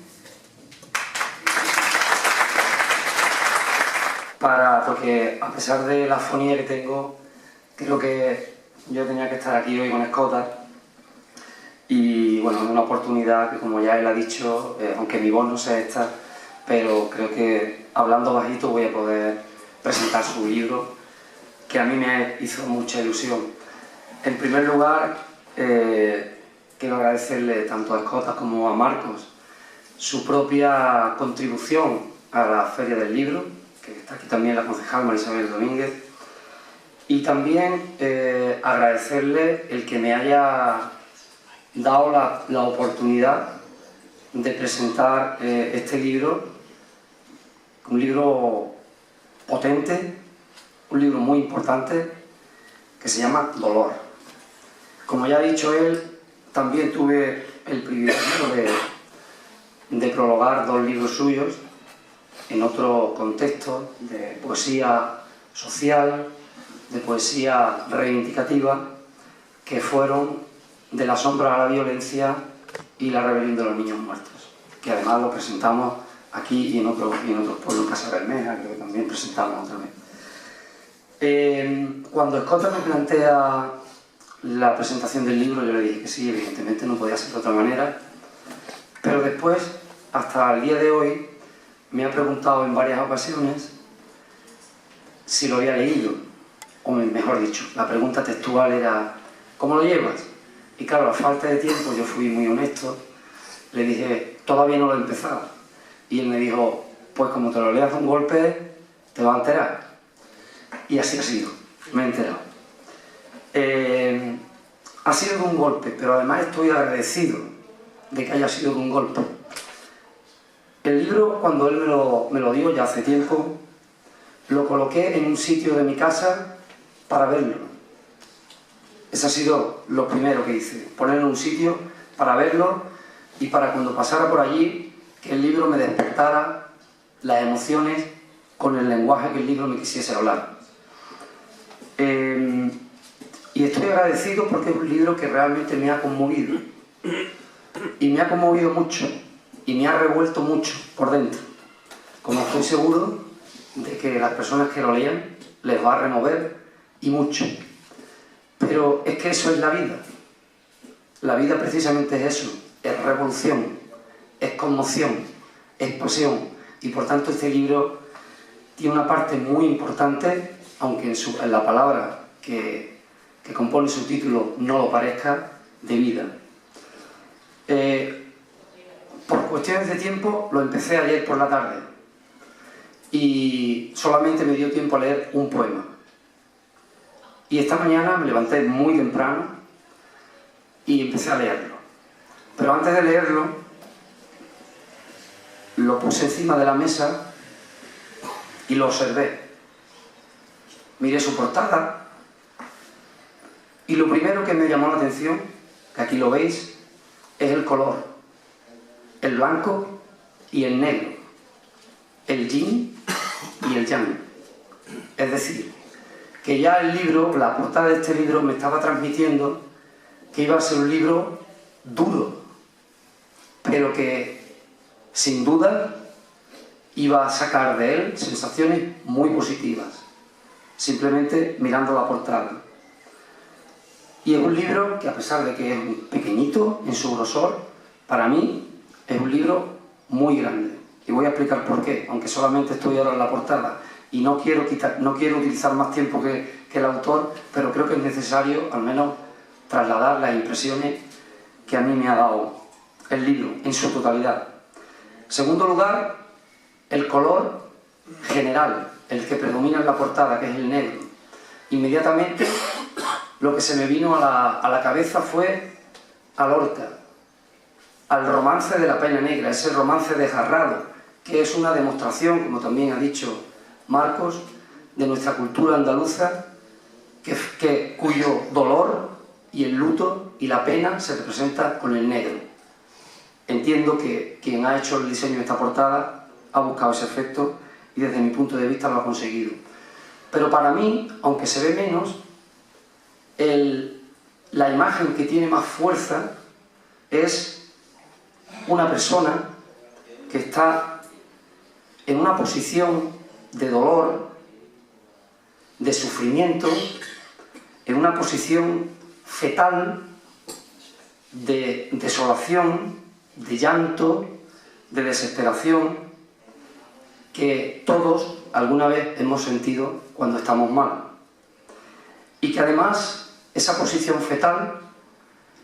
Porque a pesar de la afonía que tengo, creo que yo tenía que estar aquí hoy con Escota. Y bueno, es una oportunidad que, como ya él ha dicho, aunque mi voz no sea esta, pero creo que hablando bajito voy a poder presentar su libro, que a mí me hizo mucha ilusión. En primer lugar, quiero agradecerle tanto a Escota como a Marcos su propia contribución a la Feria del Libro, que está aquí también la concejal María Isabel Domínguez, y también agradecerle el que me haya dado la oportunidad de presentar este libro, un libro potente, un libro muy importante, que se llama Dolor. Como ya ha dicho él, también tuve el privilegio de prologar 2 libros suyos en otro contexto de poesía social, de poesía reivindicativa, que fueron De la sombra a la violencia y La rebelión de los niños muertos, que además lo presentamos aquí y en otros pueblos, en Casa Bermeja, creo que también presentamos otra vez. Cuando Escota me plantea la presentación del libro, yo le dije que sí, evidentemente no podía ser de otra manera, pero después, hasta el día de hoy, me ha preguntado en varias ocasiones si lo había leído, o mejor dicho, la pregunta textual era ¿cómo lo llevas? Y claro, a falta de tiempo, yo fui muy honesto, le dije, todavía no lo he empezado. Y él me dijo, pues como te lo leas de un golpe, te vas a enterar. Y así ha sido, me he enterado. Ha sido de un golpe, pero además estoy agradecido de que haya sido de un golpe. El libro, cuando él me lo dio ya hace tiempo, lo coloqué en un sitio de mi casa para verlo. Eso ha sido lo primero que hice, ponerlo en un sitio para verlo y para cuando pasara por allí, que el libro me despertara las emociones con el lenguaje que el libro me quisiese hablar. Y estoy agradecido porque es un libro que realmente me ha conmovido. Y me ha conmovido mucho, y me ha revuelto mucho por dentro. Como estoy seguro de que las personas que lo lean les va a remover y mucho. Pero es que eso es la vida. La vida precisamente es eso, es revolución, es conmoción, es pasión. Y por tanto este libro tiene una parte muy importante, aunque en la palabra que compone su título no lo parezca, de vida. Por cuestiones de tiempo lo empecé ayer por la tarde y solamente me dio tiempo a leer un poema. Y esta mañana me levanté muy temprano y empecé a leerlo. Pero antes de leerlo, lo puse encima de la mesa y lo observé. miré su portada y lo primero que me llamó la atención, que aquí lo veis, es el color, el blanco y el negro, el yin y el yang. Es decir, que ya el libro, la portada de este libro me estaba transmitiendo que iba a ser un libro duro, pero que sin duda iba a sacar de él sensaciones muy positivas, simplemente mirando la portada. Y es un libro que, a pesar de que es pequeñito en su grosor, para mí es un libro muy grande. Y voy a explicar por qué, aunque solamente estoy ahora en la portada y no quiero utilizar más tiempo que el autor, pero creo que es necesario al menos trasladar las impresiones que a mí me ha dado el libro en su totalidad. En segundo lugar, el color general, el que predomina en la portada, que es el negro. Inmediatamente lo que se me vino a la cabeza fue a Lorca, al romance de la pena negra, ese romance desgarrado, que es una demostración, como también ha dicho Marcos, de nuestra cultura andaluza, cuyo dolor y el luto y la pena se representa con el negro. Entiendo que quien ha hecho el diseño de esta portada ha buscado ese efecto y desde mi punto de vista lo ha conseguido. Pero para mí, aunque se ve menos, la imagen que tiene más fuerza es una persona que está en una posición de dolor, de sufrimiento, en una posición fetal, de desolación, de llanto, de desesperación, que todos alguna vez hemos sentido cuando estamos mal. Y que además esa posición fetal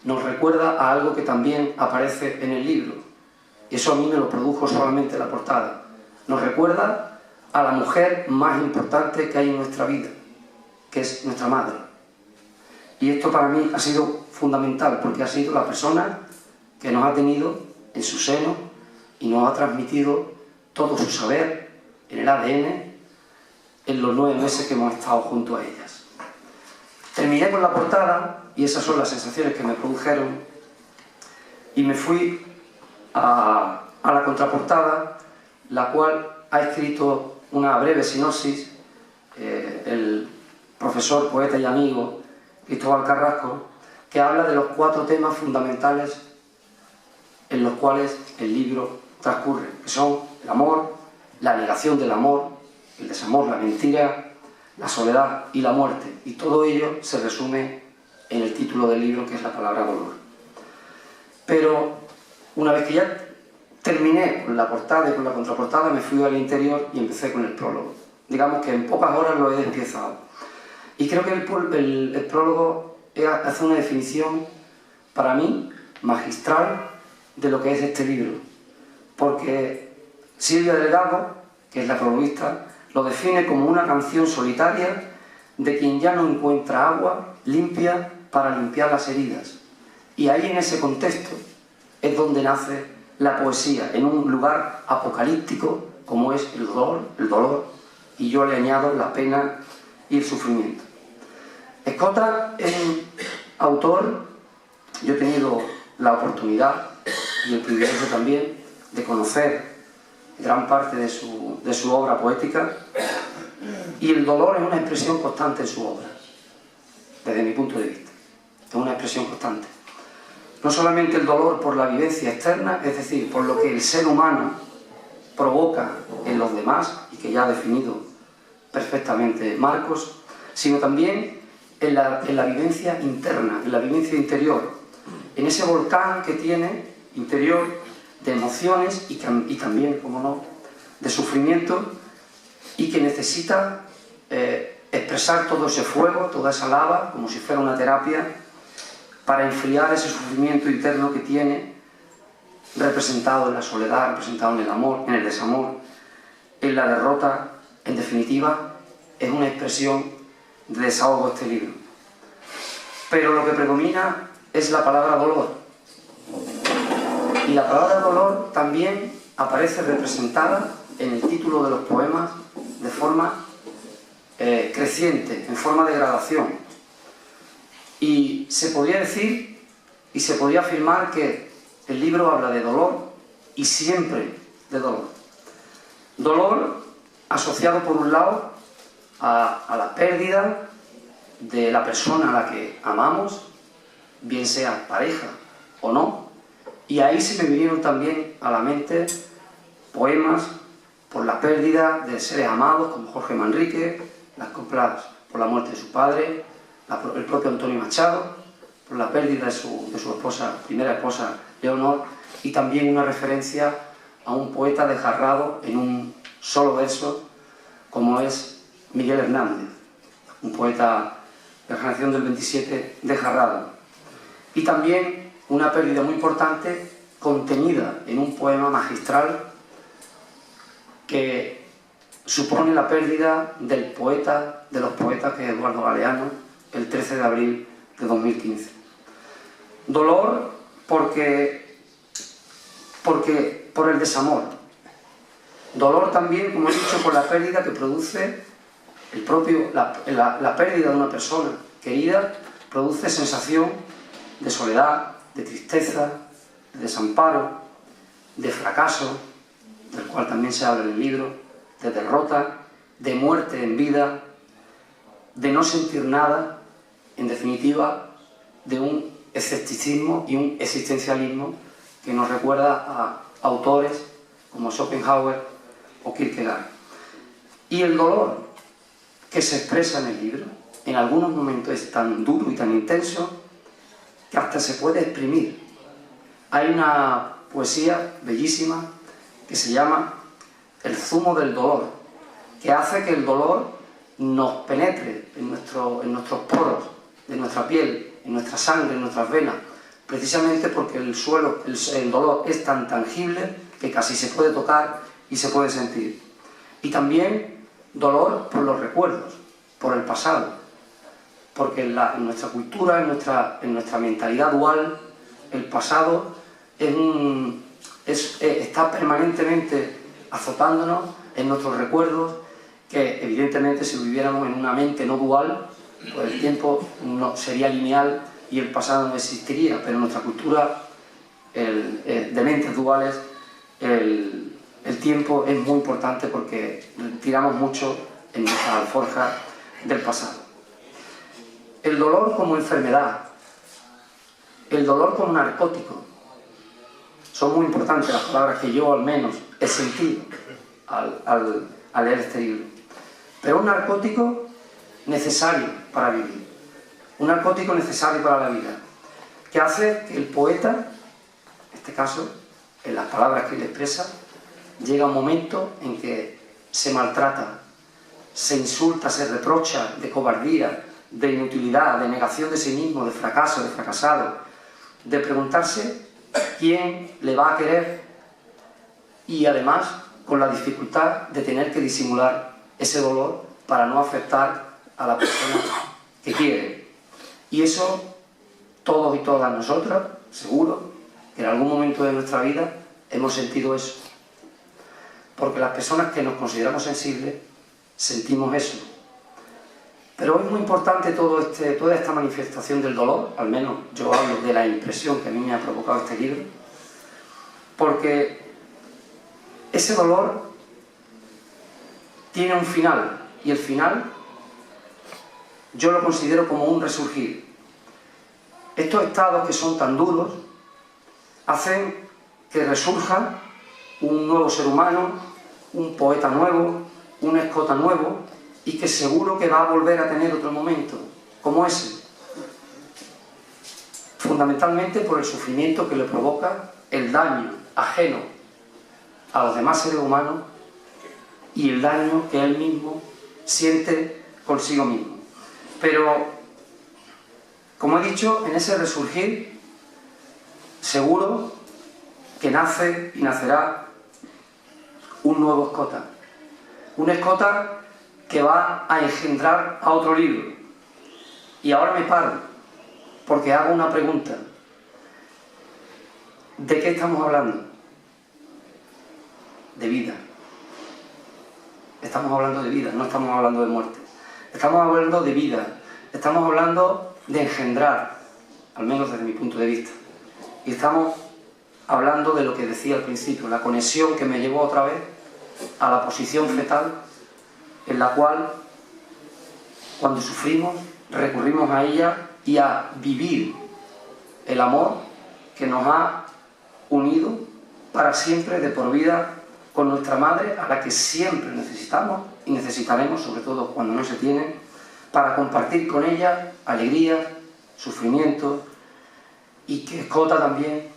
nos recuerda a algo que también aparece en el libro. Y eso a mí me lo produjo solamente la portada. Nos recuerda a la mujer más importante que hay en nuestra vida, que es nuestra madre. Y esto para mí ha sido fundamental, porque ha sido la persona que nos ha tenido en su seno y nos ha transmitido todo su saber en el ADN en los 9 meses que hemos estado junto a ellas. Terminé con la portada y esas son las sensaciones que me produjeron y me fui a la contraportada, la cual ha escrito una breve sinopsis el profesor, poeta y amigo Cristóbal Carrasco, que habla de los 4 temas fundamentales en los cuales el libro transcurre, que son el amor, la negación del amor, el desamor, la mentira, la soledad y la muerte. Y todo ello se resume en el título del libro, que es la palabra dolor. Pero una vez que ya terminé con la portada y con la contraportada, me fui al interior y empecé con el prólogo. Digamos que en pocas horas lo he empiezado. Y creo que el prólogo hace una definición, para mí, magistral de lo que es este libro. Porque Silvia Delgado, que es la prologuista, lo define como una canción solitaria de quien ya no encuentra agua limpia para limpiar las heridas. Y ahí, en ese contexto, es donde nace la poesía, en un lugar apocalíptico como es el dolor, y yo le añado la pena y el sufrimiento. Escota es un autor, yo he tenido la oportunidad y el privilegio también de conocer gran parte de su obra poética, y el dolor es una expresión constante en su obra, desde mi punto de vista, es una expresión constante. No solamente el dolor por la vivencia externa, es decir, por lo que el ser humano provoca en los demás, y que ya ha definido perfectamente Marcos, sino también en la vivencia interna, en la vivencia interior, en ese volcán que tiene interior de emociones y también, como no, de sufrimiento, y que necesita expresar todo ese fuego, toda esa lava, como si fuera una terapia, para enfriar ese sufrimiento interno que tiene, representado en la soledad, representado en el amor, en el desamor, en la derrota. En definitiva, es una expresión de desahogo este libro. Pero lo que predomina es la palabra dolor. Y la palabra dolor también aparece representada en el título de los poemas de forma creciente. creciente, en forma de gradación. Y se podría decir y se podría afirmar que el libro habla de dolor y siempre de dolor. Dolor asociado por un lado a la pérdida de la persona a la que amamos, bien sea pareja o no, y ahí se me vinieron también a la mente poemas por la pérdida de seres amados como Jorge Manrique, las coplas por la muerte de su padre, el propio Antonio Machado, por la pérdida de su esposa, primera esposa, Leonor, y también una referencia a un poeta desgarrado en un solo verso, como es Miguel Hernández, un poeta de la generación del 27 desgarrado. Y también una pérdida muy importante contenida en un poema magistral que supone la pérdida del poeta, de los poetas, que es Eduardo Galeano, el 13 de abril de 2015. Dolor por el desamor. Dolor también, como he dicho, por la pérdida que produce la pérdida de una persona querida, produce sensación de soledad, de tristeza, de desamparo, de fracaso, del cual también se habla en el libro, de derrota, de muerte en vida, de no sentir nada, en definitiva, de un escepticismo y un existencialismo que nos recuerda a autores como Schopenhauer o Kierkegaard. Y el dolor que se expresa en el libro, en algunos momentos es tan duro y tan intenso que hasta se puede exprimir. Hay una poesía bellísima que se llama El zumo del dolor, que hace que el dolor nos penetre en nuestros poros de nuestra piel, en nuestra sangre, en nuestras venas, precisamente porque el dolor es tan tangible que casi se puede tocar y se puede sentir. Y también dolor por los recuerdos, por el pasado, porque en nuestra cultura, en nuestra mentalidad dual, el pasado está permanentemente azotándonos en nuestros recuerdos, que evidentemente si viviéramos en una mente no dual, pues el tiempo no sería lineal y el pasado no existiría, pero en nuestra cultura de mentes duales el tiempo es muy importante porque tiramos mucho en nuestra alforja del pasado. El dolor como enfermedad, el dolor como narcótico, son muy importantes las palabras que yo al menos he sentido al leer este libro. Pero un narcótico necesario para vivir, un narcótico necesario para la vida, que hace que el poeta, en este caso, en las palabras que él expresa, llega un momento en que se maltrata, se insulta, se reprocha de cobardía, de inutilidad, de negación de sí mismo, de fracaso, de fracasado, de preguntarse quién le va a querer y además con la dificultad de tener que disimular ese dolor para no afectar a la persona que quiere. Y eso todos y todas nosotras, seguro, que en algún momento de nuestra vida hemos sentido eso. Porque las personas que nos consideramos sensibles sentimos eso. Pero es muy importante toda esta manifestación del dolor, al menos yo hablo de la impresión que a mí me ha provocado este libro, porque ese dolor tiene un final, y el final yo lo considero como un resurgir. Estos estados que son tan duros hacen que resurja un nuevo ser humano, un poeta nuevo, un escota nuevo, y que seguro que va a volver a tener otro momento como ese, fundamentalmente por el sufrimiento que le provoca el daño ajeno a los demás seres humanos y el daño que él mismo siente consigo mismo. Pero, como he dicho, en ese resurgir seguro que nace y nacerá un nuevo escota, un escota que va a engendrar a otro libro. Y ahora me paro, porque hago una pregunta. ¿De qué estamos hablando? De vida. Estamos hablando de vida, no estamos hablando de muerte. estamos hablando de vida, estamos hablando de engendrar, al menos desde mi punto de vista. Y estamos hablando de lo que decía al principio, la conexión que me llevó otra vez a la posición fetal, en la cual, cuando sufrimos, recurrimos a ella y a vivir el amor que nos ha unido para siempre, de por vida, con nuestra madre, a la que siempre necesitamos y necesitaremos, sobre todo cuando no se tienen, para compartir con ella alegrías, sufrimientos, y que Escota también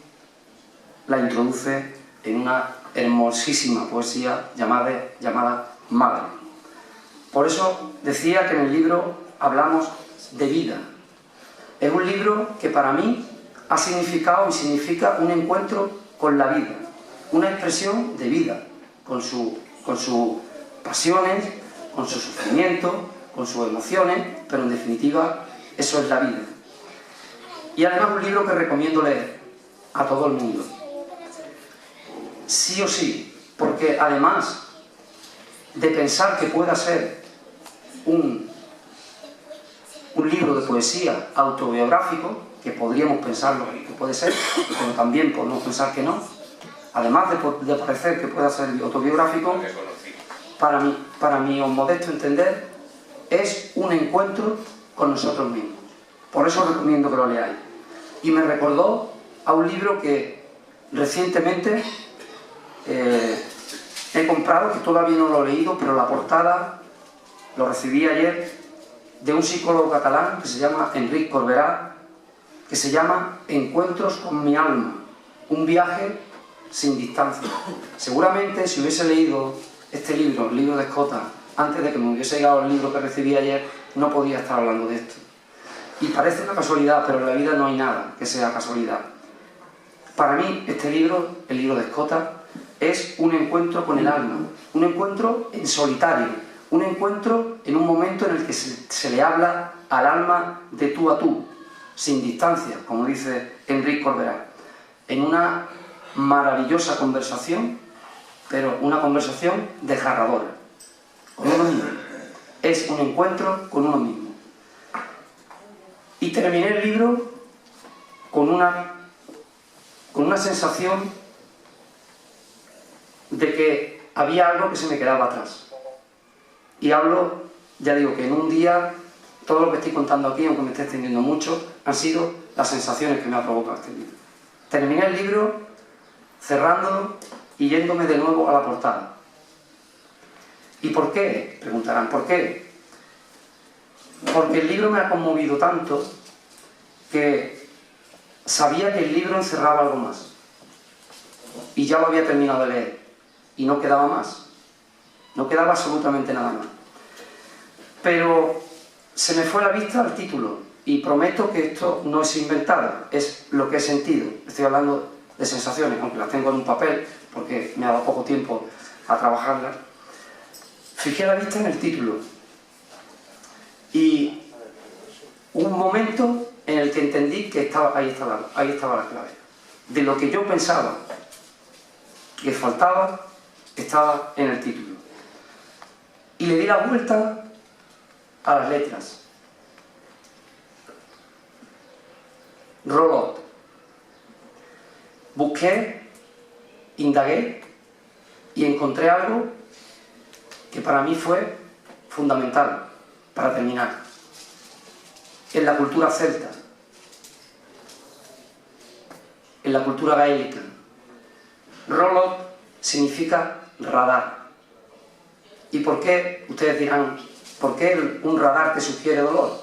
la introduce en una hermosísima poesía llamada Madre. Por eso decía que en el libro hablamos de vida. Es un libro que para mí ha significado y significa un encuentro con la vida, una expresión de vida, con sus pasiones, con su sufrimiento, con sus emociones, pero en definitiva eso es la vida. Y además un libro que recomiendo leer a todo el mundo, sí o sí, porque además de pensar que pueda ser un libro de poesía autobiográfico, que podríamos pensarlo que puede ser, pero también podemos pensar que no, además de parecer que pueda ser autobiográfico, para mi modesto entender, es un encuentro con nosotros mismos. Por eso recomiendo que lo leáis. Y me recordó a un libro que recientemente he comprado, que todavía no lo he leído, pero la portada lo recibí ayer, de un psicólogo catalán que se llama Enric Corberà, que se llama Encuentros con mi alma, un viaje sin distancia. Seguramente si hubiese leído este libro, el libro de Escota, antes de que me hubiese llegado el libro que recibí ayer, no podía estar hablando de esto. Y parece una casualidad, pero en la vida no hay nada que sea casualidad. Para mí, este libro, el libro de Escota, es un encuentro con el alma, un encuentro en solitario, un encuentro en un momento en el que se le habla al alma de tú a tú, sin distancia, como dice Enric Corberà, en una maravillosa conversación, pero una conversación desgarradora, con uno mismo. Es un encuentro con uno mismo. Y terminé el libro con una sensación de que había algo que se me quedaba atrás. Y hablo, ya digo, que en un día, todo lo que estoy contando aquí, aunque me esté extendiendo mucho, han sido las sensaciones que me ha provocado este libro. Terminé el libro cerrándolo y yéndome de nuevo a la portada. ¿Y por qué? Preguntarán, ¿por qué? Porque el libro me ha conmovido tanto que sabía que el libro encerraba algo más. Y ya lo había terminado de leer. Y no quedaba más. No quedaba absolutamente nada más. Pero se me fue la vista al título. Y prometo que esto no es inventado, es lo que he sentido. Estoy hablando de sensaciones, aunque las tengo en un papel, porque me ha dado poco tiempo a trabajarlas. Fijé la vista en el título. Y hubo un momento en el que entendí que ahí estaba la clave. De lo que yo pensaba que faltaba, estaba en el título. Y le di la vuelta a las letras. Rolot. Busqué, indagué y encontré algo que para mí fue fundamental para terminar. En la cultura celta, en la cultura gaélica. Rolot significa radar. ¿Y por qué? Ustedes dirán, ¿por qué un radar te sugiere dolor?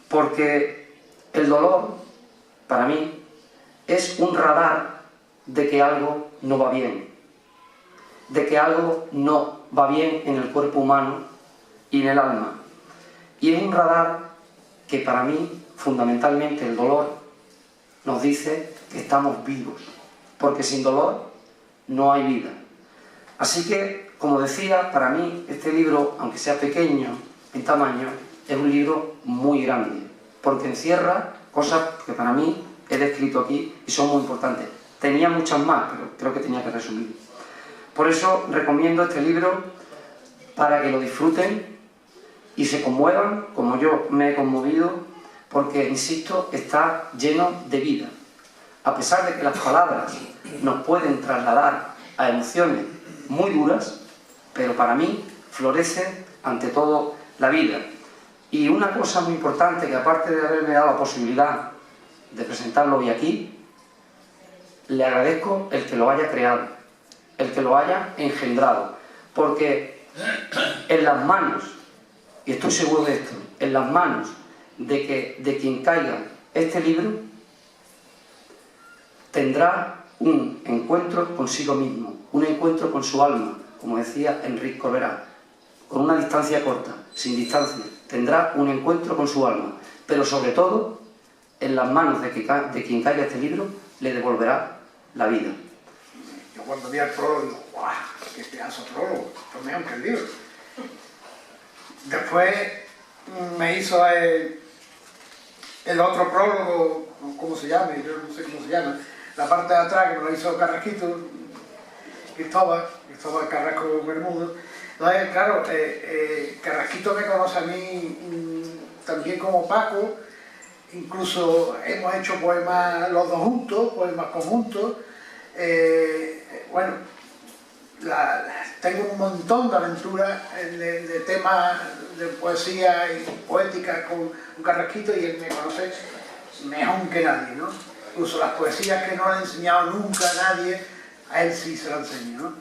Porque el dolor, para mí, es un radar de que algo no va bien. De que algo no va bien en el cuerpo humano y en el alma. Y es un radar que para mí, fundamentalmente, el dolor nos dice que estamos vivos. Porque sin dolor no hay vida. Así que, como decía, para mí este libro, aunque sea pequeño en tamaño, es un libro muy grande. Porque encierra cosas que para mí he descrito aquí y son muy importantes. Tenía muchas más, pero creo que tenía que resumir. Por eso recomiendo este libro para que lo disfruten y se conmuevan como yo me he conmovido, porque, insisto, está lleno de vida. A pesar de que las palabras nos pueden trasladar a emociones muy duras, pero para mí florece ante todo la vida. Y una cosa muy importante, que aparte de haberme dado la posibilidad de presentarlo hoy aquí, le agradezco el que lo haya creado, el que lo haya engendrado, porque en las manos, y estoy seguro de esto, en las manos de quien caiga este libro, tendrá un encuentro consigo mismo, un encuentro con su alma, como decía Enrique Corberá, con una distancia corta, sin distancia, tendrá un encuentro con su alma, pero sobre todo, en las manos de quien caiga este libro, le devolverá la vida. Yo cuando vi el prólogo digo, ¡guau! ¡Qué pedazo de prólogo! Esto es mejor que el libro. Después me hizo el otro prólogo, ¿cómo se llama? Yo no sé cómo se llama. La parte de atrás que me lo hizo Carrasquito, Cristóbal Carrasco Bermudo. Entonces, claro, Carrasquito me conoce a mí también como Paco, incluso hemos hecho poemas los dos juntos, poemas conjuntos. Bueno, tengo un montón de aventuras de temas de poesía y poética con Carrasquito, y él me conoce mejor que nadie, ¿no? Incluso las poesías que no le he enseñado nunca a nadie, a él sí se las enseño, ¿no?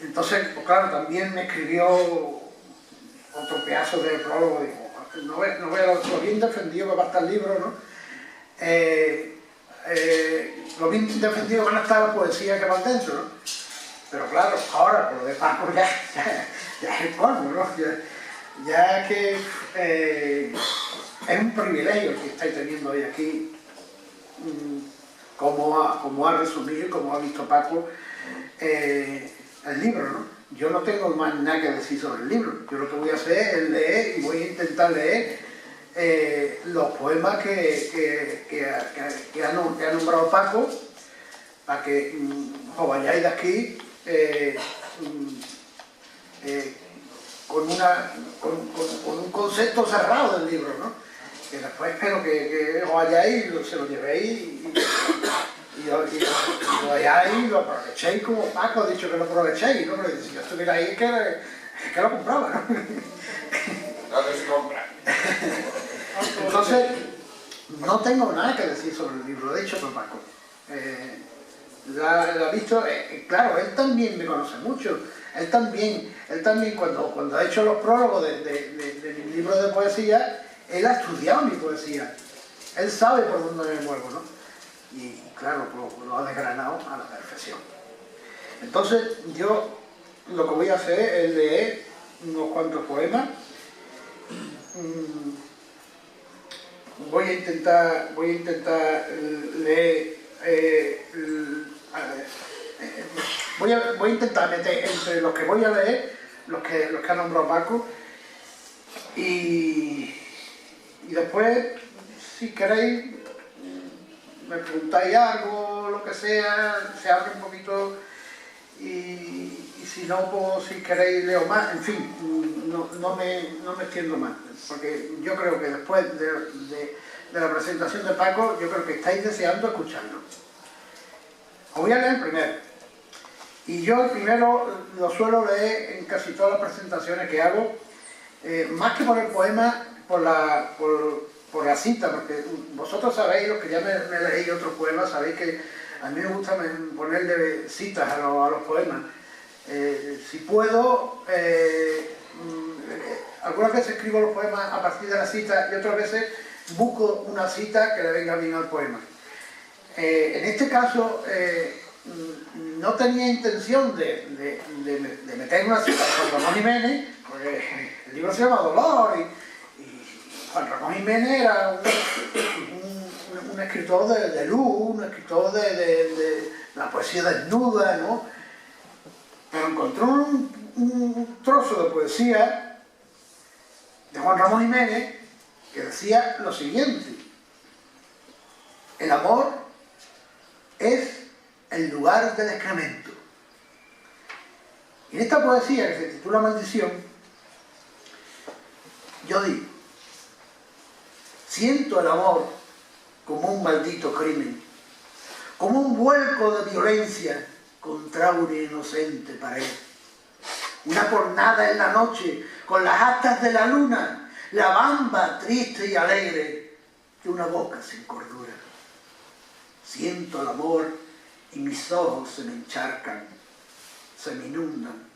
Entonces, pues claro, también me escribió otro pedazo de prólogo, digo, no veo lo bien defendido que va a estar el libro, ¿no? Lo bien defendido van a estar la poesía que va dentro, ¿no? Pero claro, ahora por lo de Paco ya es el colmo, ¿no? Ya que es un privilegio que estáis teniendo hoy aquí, como ha resumido, como ha visto Paco, el libro, ¿no? Yo no tengo más nada que decir sobre el libro. Yo lo que voy a hacer es leer, y voy a intentar leer los poemas que ha nombrado Paco, para que os vayáis de aquí con un concepto cerrado del libro, ¿no? Que después espero que os vayáis, se lo llevéis y lo vayáis y lo aprovechéis como Paco ha dicho que lo aprovechéis, ¿no? Pero si yo estuviera ahí es que lo compraba, ¿no? ¿Dónde se compra? Entonces, no tengo nada que decir sobre el libro, lo he dicho por Paco. Lo ha visto, claro, él también me conoce mucho. Él también cuando ha hecho los prólogos de mi libro de poesía, él ha estudiado mi poesía. Él sabe por dónde me muevo, ¿no? Y claro, lo ha desgranado a la perfección. Entonces, yo lo que voy a hacer es leer unos cuantos poemas. Voy a intentar leer, voy a intentar meter entre los que voy a leer los que ha nombrado Paco, y después, si queréis, me preguntáis algo, lo que sea, se abre un poquito, y si no, pues si queréis leo más, en fin, no me extiendo más, porque yo creo que después de la presentación de Paco, yo creo que estáis deseando escucharlo. Os voy a leer el primero, y yo el primero lo suelo leer en casi todas las presentaciones que hago, más que por el poema, por la cita, porque vosotros sabéis, los que ya me leéis otros poemas, sabéis que a mí me gusta ponerle citas a los poemas. Si puedo, algunas veces escribo los poemas a partir de la cita, y otras veces busco una cita que le venga bien al poema. En este caso, no tenía intención de meter una cita de Juan Ramón Jiménez, porque el libro se llama Dolor, y Juan Ramón Jiménez era un escritor de luz, un escritor de la poesía desnuda, ¿no? Pero encontró un trozo de poesía de Juan Ramón Jiménez que decía lo siguiente: el amor es el lugar del excremento. Y en esta poesía, que se titula Maldición, Yo digo, siento el amor como un maldito crimen, como un vuelco de violencia contra una inocente pared. Una jornada en la noche, con las astas de la luna, la bamba triste y alegre de una boca sin cordura. Siento el amor y mis ojos se me encharcan, se me inundan.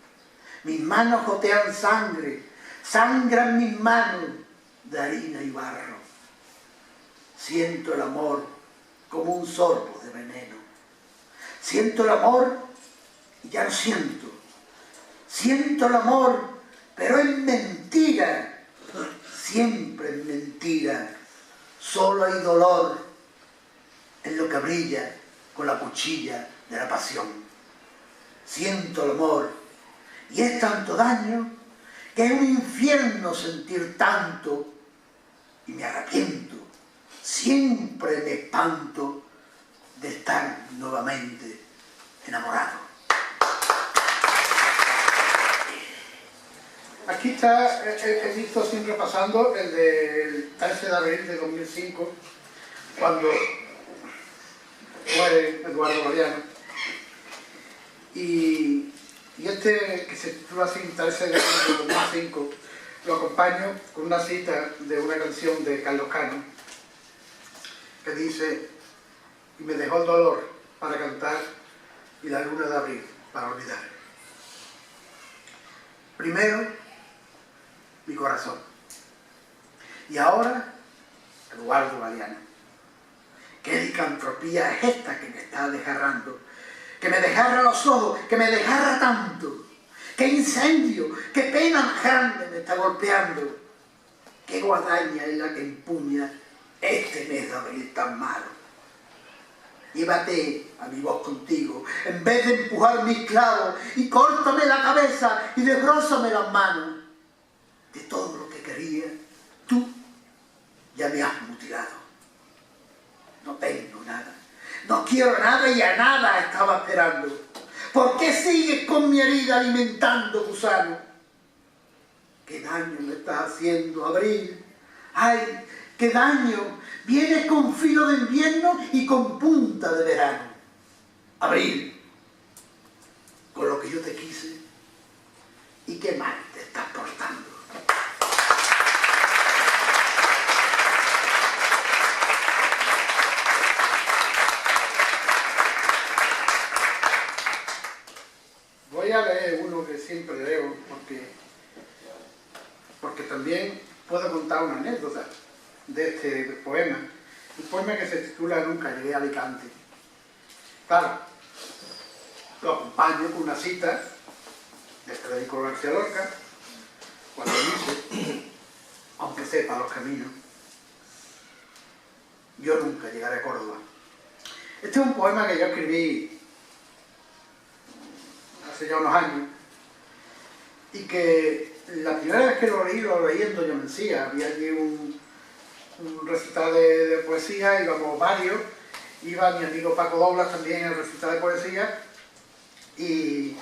Mis manos gotean sangre, sangran mis manos de harina y barro. Siento el amor como un sorbo de veneno. Siento el amor y ya lo siento. Siento el amor, pero es mentira. Siempre es mentira. Solo hay dolor en lo que brilla con la cuchilla de la pasión. Siento el amor y es tanto daño que es un infierno sentir tanto y me arrepiento. Siempre me espanto de estar nuevamente enamorado. Aquí está, he visto siempre pasando el del 13 de abril de 2005, cuando muere Eduardo Galeano. Y este, que se titula así, 13 de abril de 2005, lo acompaño con una cita de una canción de Carlos Cano, que dice: y me dejó el dolor para cantar y la luna de abril para olvidar. Primero, mi corazón. Y ahora, Eduardo Galeano. ¿Qué licantropía es esta que me está desgarrando? Que me desgarra los ojos, que me desgarra tanto. ¡Qué incendio! ¡Qué pena más grande me está golpeando! ¡Qué guadaña es la que empuña este mes de abril tan malo! Llévate a mi voz contigo, en vez de empujar mis clavos, y córtame la cabeza y desbrózame las manos. De todo lo que quería, tú ya me has mutilado. No tengo nada, no quiero nada y a nada estaba esperando. ¿Por qué sigues con mi herida alimentando gusano? ¿Qué daño me estás haciendo, abril? ¡Ay, qué daño! Vienes con filo de invierno y con punta de verano. Abril, con lo que yo te quise, y qué mal te estás portando. Voy a leer uno que siempre leo porque también puedo contar una anécdota de este poema. Un poema que se titula Nunca llegué a Alicante. Claro, lo acompaño con una cita de Federico García Lorca, cuando dice: aunque sepa los caminos, yo nunca llegaré a Córdoba. Este es un poema que yo escribí hace ya unos años, y que la primera vez que lo leí en Doña Mencía. Había allí un recital de poesía, íbamos varios, iba mi amigo Paco Doblas también en el recital de poesía, y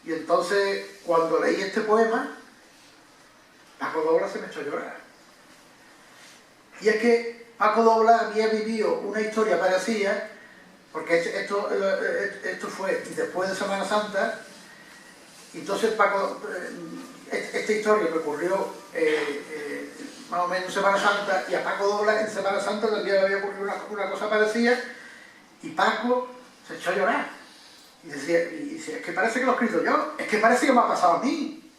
entonces cuando leí este poema, Paco Doblas se me echó a llorar. Y es que Paco Doblas había vivido una historia parecida, porque esto fue después de Semana Santa. Entonces Paco, esta historia me ocurrió más o menos en Semana Santa, y a Paco Doblas en Semana Santa también había ocurrido una cosa parecida, y Paco se echó a llorar. Y decía, es que parece que lo he escrito yo, es que parece que me ha pasado a mí.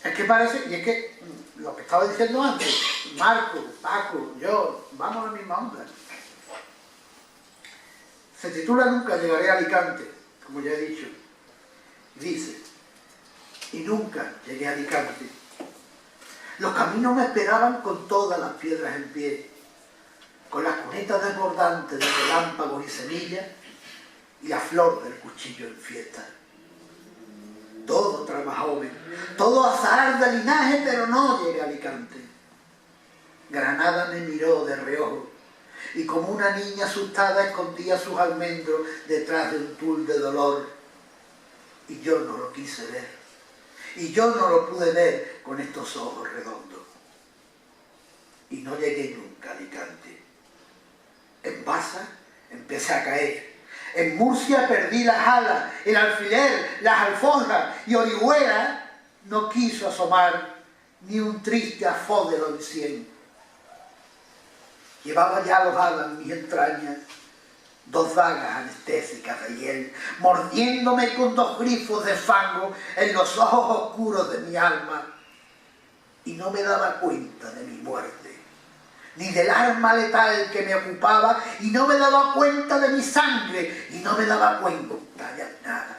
Es que parece, y es que lo que estaba diciendo antes, Marco, Paco, yo, vamos a la misma onda. Se titula Nunca llegaré a Alicante, como ya he dicho. Dice: y nunca llegué a Alicante. Los caminos me esperaban con todas las piedras en pie, con las cunetas desbordantes de relámpagos y semillas, y la flor del cuchillo en fiesta. Todo trama joven, todo azar de linaje, pero no llegué a Alicante. Granada me miró de reojo, y como una niña asustada escondía sus almendros detrás de un tul de dolor. Y yo no lo quise ver, y yo no lo pude ver con estos ojos redondos. y no llegué nunca a Alicante. En Baza empecé a caer. En Murcia perdí las alas, el alfiler, las alforjas, y Orihuela no quiso asomar ni un triste afódero de 100. Llevaba ya alojada en mis entrañas 2 dagas anestésicas de hiel, mordiéndome con 2 grifos de fango en los ojos oscuros de mi alma, y no me daba cuenta de mi muerte, ni del arma letal que me ocupaba, y no me daba cuenta de mi sangre, y no me daba cuenta de nada.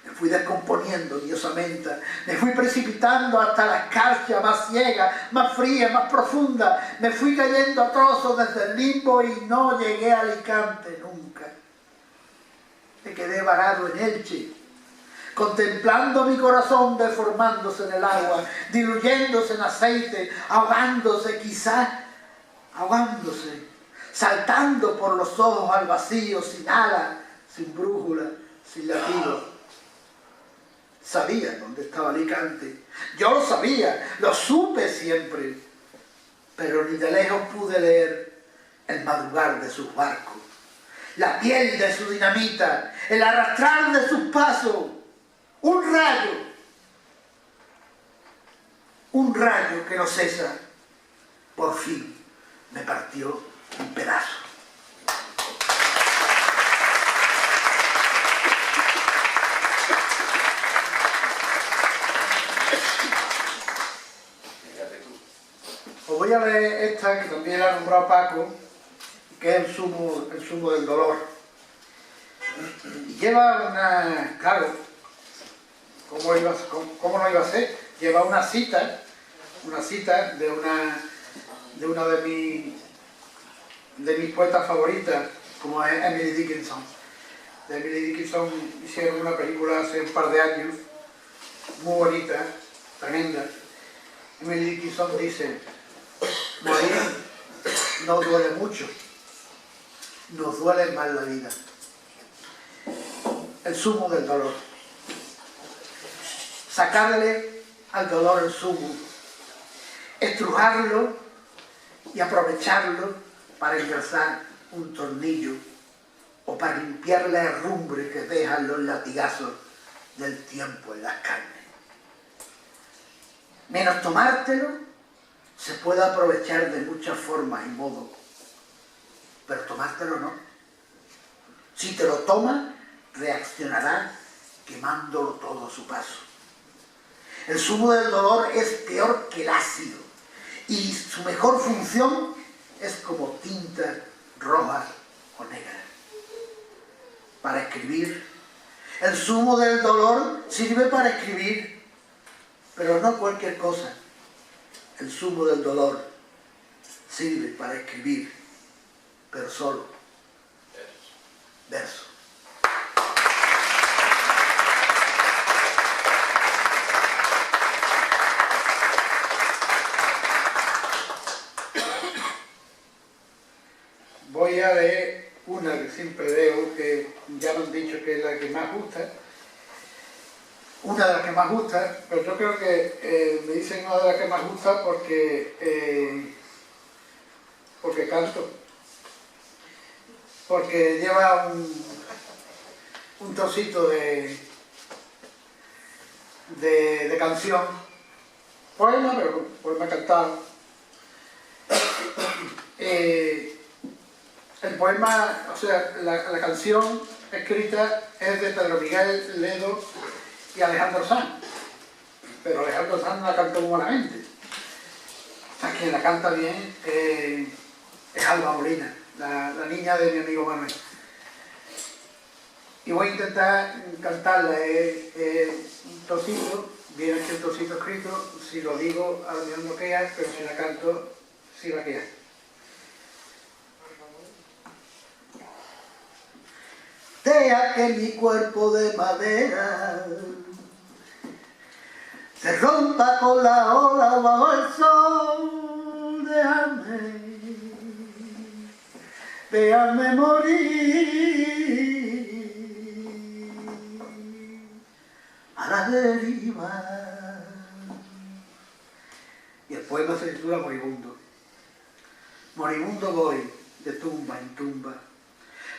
Me fui descomponiendo diosamente, me fui precipitando hasta la escarcha más ciega, más fría, más profunda, me fui cayendo a trozos desde el limbo y no llegué a Alicante nunca. Me quedé varado en Elche, contemplando mi corazón deformándose en el agua, diluyéndose en aceite, ahogándose quizás, ahogándose, saltando por los ojos al vacío, sin alas, sin brújula, sin latido. Sabía dónde estaba Alicante, yo lo sabía, lo supe siempre, pero ni de lejos pude leer el madrugar de sus barcos, la piel de su dinamita, el arrastrar de sus pasos. Un rayo que no cesa, por fin me partió un pedazo. Os voy a leer esta, que también la ha nombrado Paco, que es el sumo del dolor. Lleva una, claro, ¿cómo no iba a ser? Lleva una cita de una de mis poetas favoritas, como es Emily Dickinson. De Emily Dickinson hicieron una película hace un par de años, muy bonita, tremenda. Emily Dickinson dice: morir no duele mucho, nos duele más la vida. El sumo del dolor. Sacarle al dolor el zumo, estrujarlo y aprovecharlo para engrasar un tornillo o para limpiar la herrumbre que dejan los latigazos del tiempo en las carnes. Menos tomártelo se puede aprovechar de muchas formas y modos, pero tomártelo no. Si te lo tomas, reaccionará quemándolo todo a su paso. El zumo del dolor es peor que el ácido y su mejor función es como tinta roja o negra. Para escribir, el zumo del dolor sirve para escribir, pero no cualquier cosa. El zumo del dolor sirve para escribir, pero solo verso. Voy a leer una que siempre leo, que ya me han dicho que es la que más gusta. Una de las que más gusta, pero yo creo que me dicen una de las que más gusta porque canto. Porque lleva un trocito de canción. Poema, pero poema cantado. El poema, o sea, la canción escrita es de Pedro Miguel Ledo y Alejandro Sanz, pero Alejandro Sanz la cantó muy malamente. A quien la canta bien es Alba Molina, la niña de mi amigo Manuel. Y voy a intentar cantarla un trocito, viene aquí el trocito escrito, si lo digo a lo mejor no queda, pero si la canto, sí va a quedar. Deja que mi cuerpo de madera se rompa con la ola bajo el sol. Déjame morir a la deriva. Y el poema se titula Moribundo. Moribundo voy de tumba en tumba.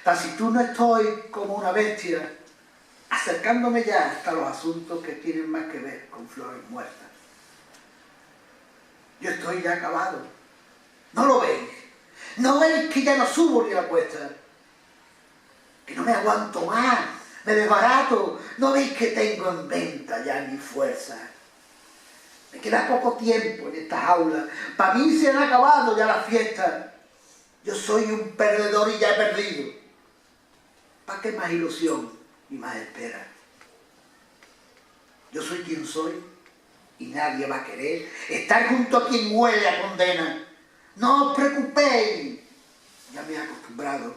Taciturno estoy como una bestia, acercándome ya hasta los asuntos que tienen más que ver con flores muertas. Yo estoy ya acabado. ¿No lo veis? ¿No veis que ya no subo ni la cuesta? Que no me aguanto más, me desbarato. ¿No veis que tengo en venta ya mi fuerza? Me queda poco tiempo en esta jaula. Para mí se han acabado ya las fiestas. Yo soy un perdedor y ya he perdido. ¿Para qué más ilusión y más espera? Yo soy quien soy y nadie va a querer estar junto a quien huele a condena. No os preocupéis. Ya me he acostumbrado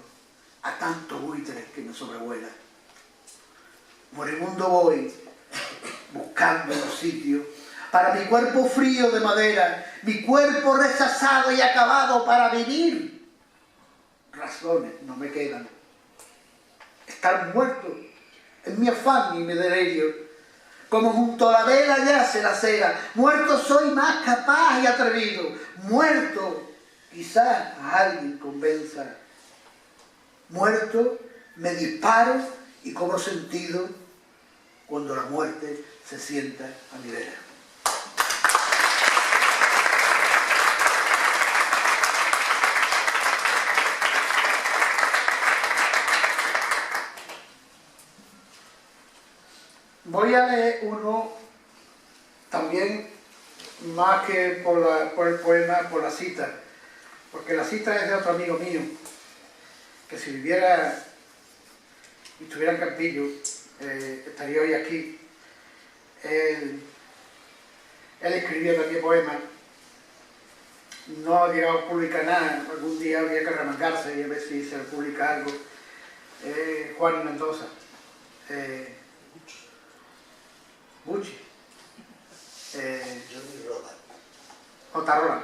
a tantos buitres que me sobrevuelan. Moribundo voy buscando un sitio para mi cuerpo frío de madera, mi cuerpo rechazado y acabado para vivir. Razones no me quedan. Estar muerto es mi afán y mi delirio. Como junto a la vela yace la cera, muerto soy más capaz y atrevido. Muerto quizás a alguien convenza. Muerto me disparo y cobro sentido cuando la muerte se sienta a mi vera. Voy a leer uno también, más que por el poema, por la cita, porque la cita es de otro amigo mío, que si viviera y estuviera en Campillo, estaría hoy aquí. Él escribía también poemas, no ha llegado a publicar nada, algún día habría que remangarse y a ver si se le publica algo. Juan Mendoza. Bucci, J. Roland,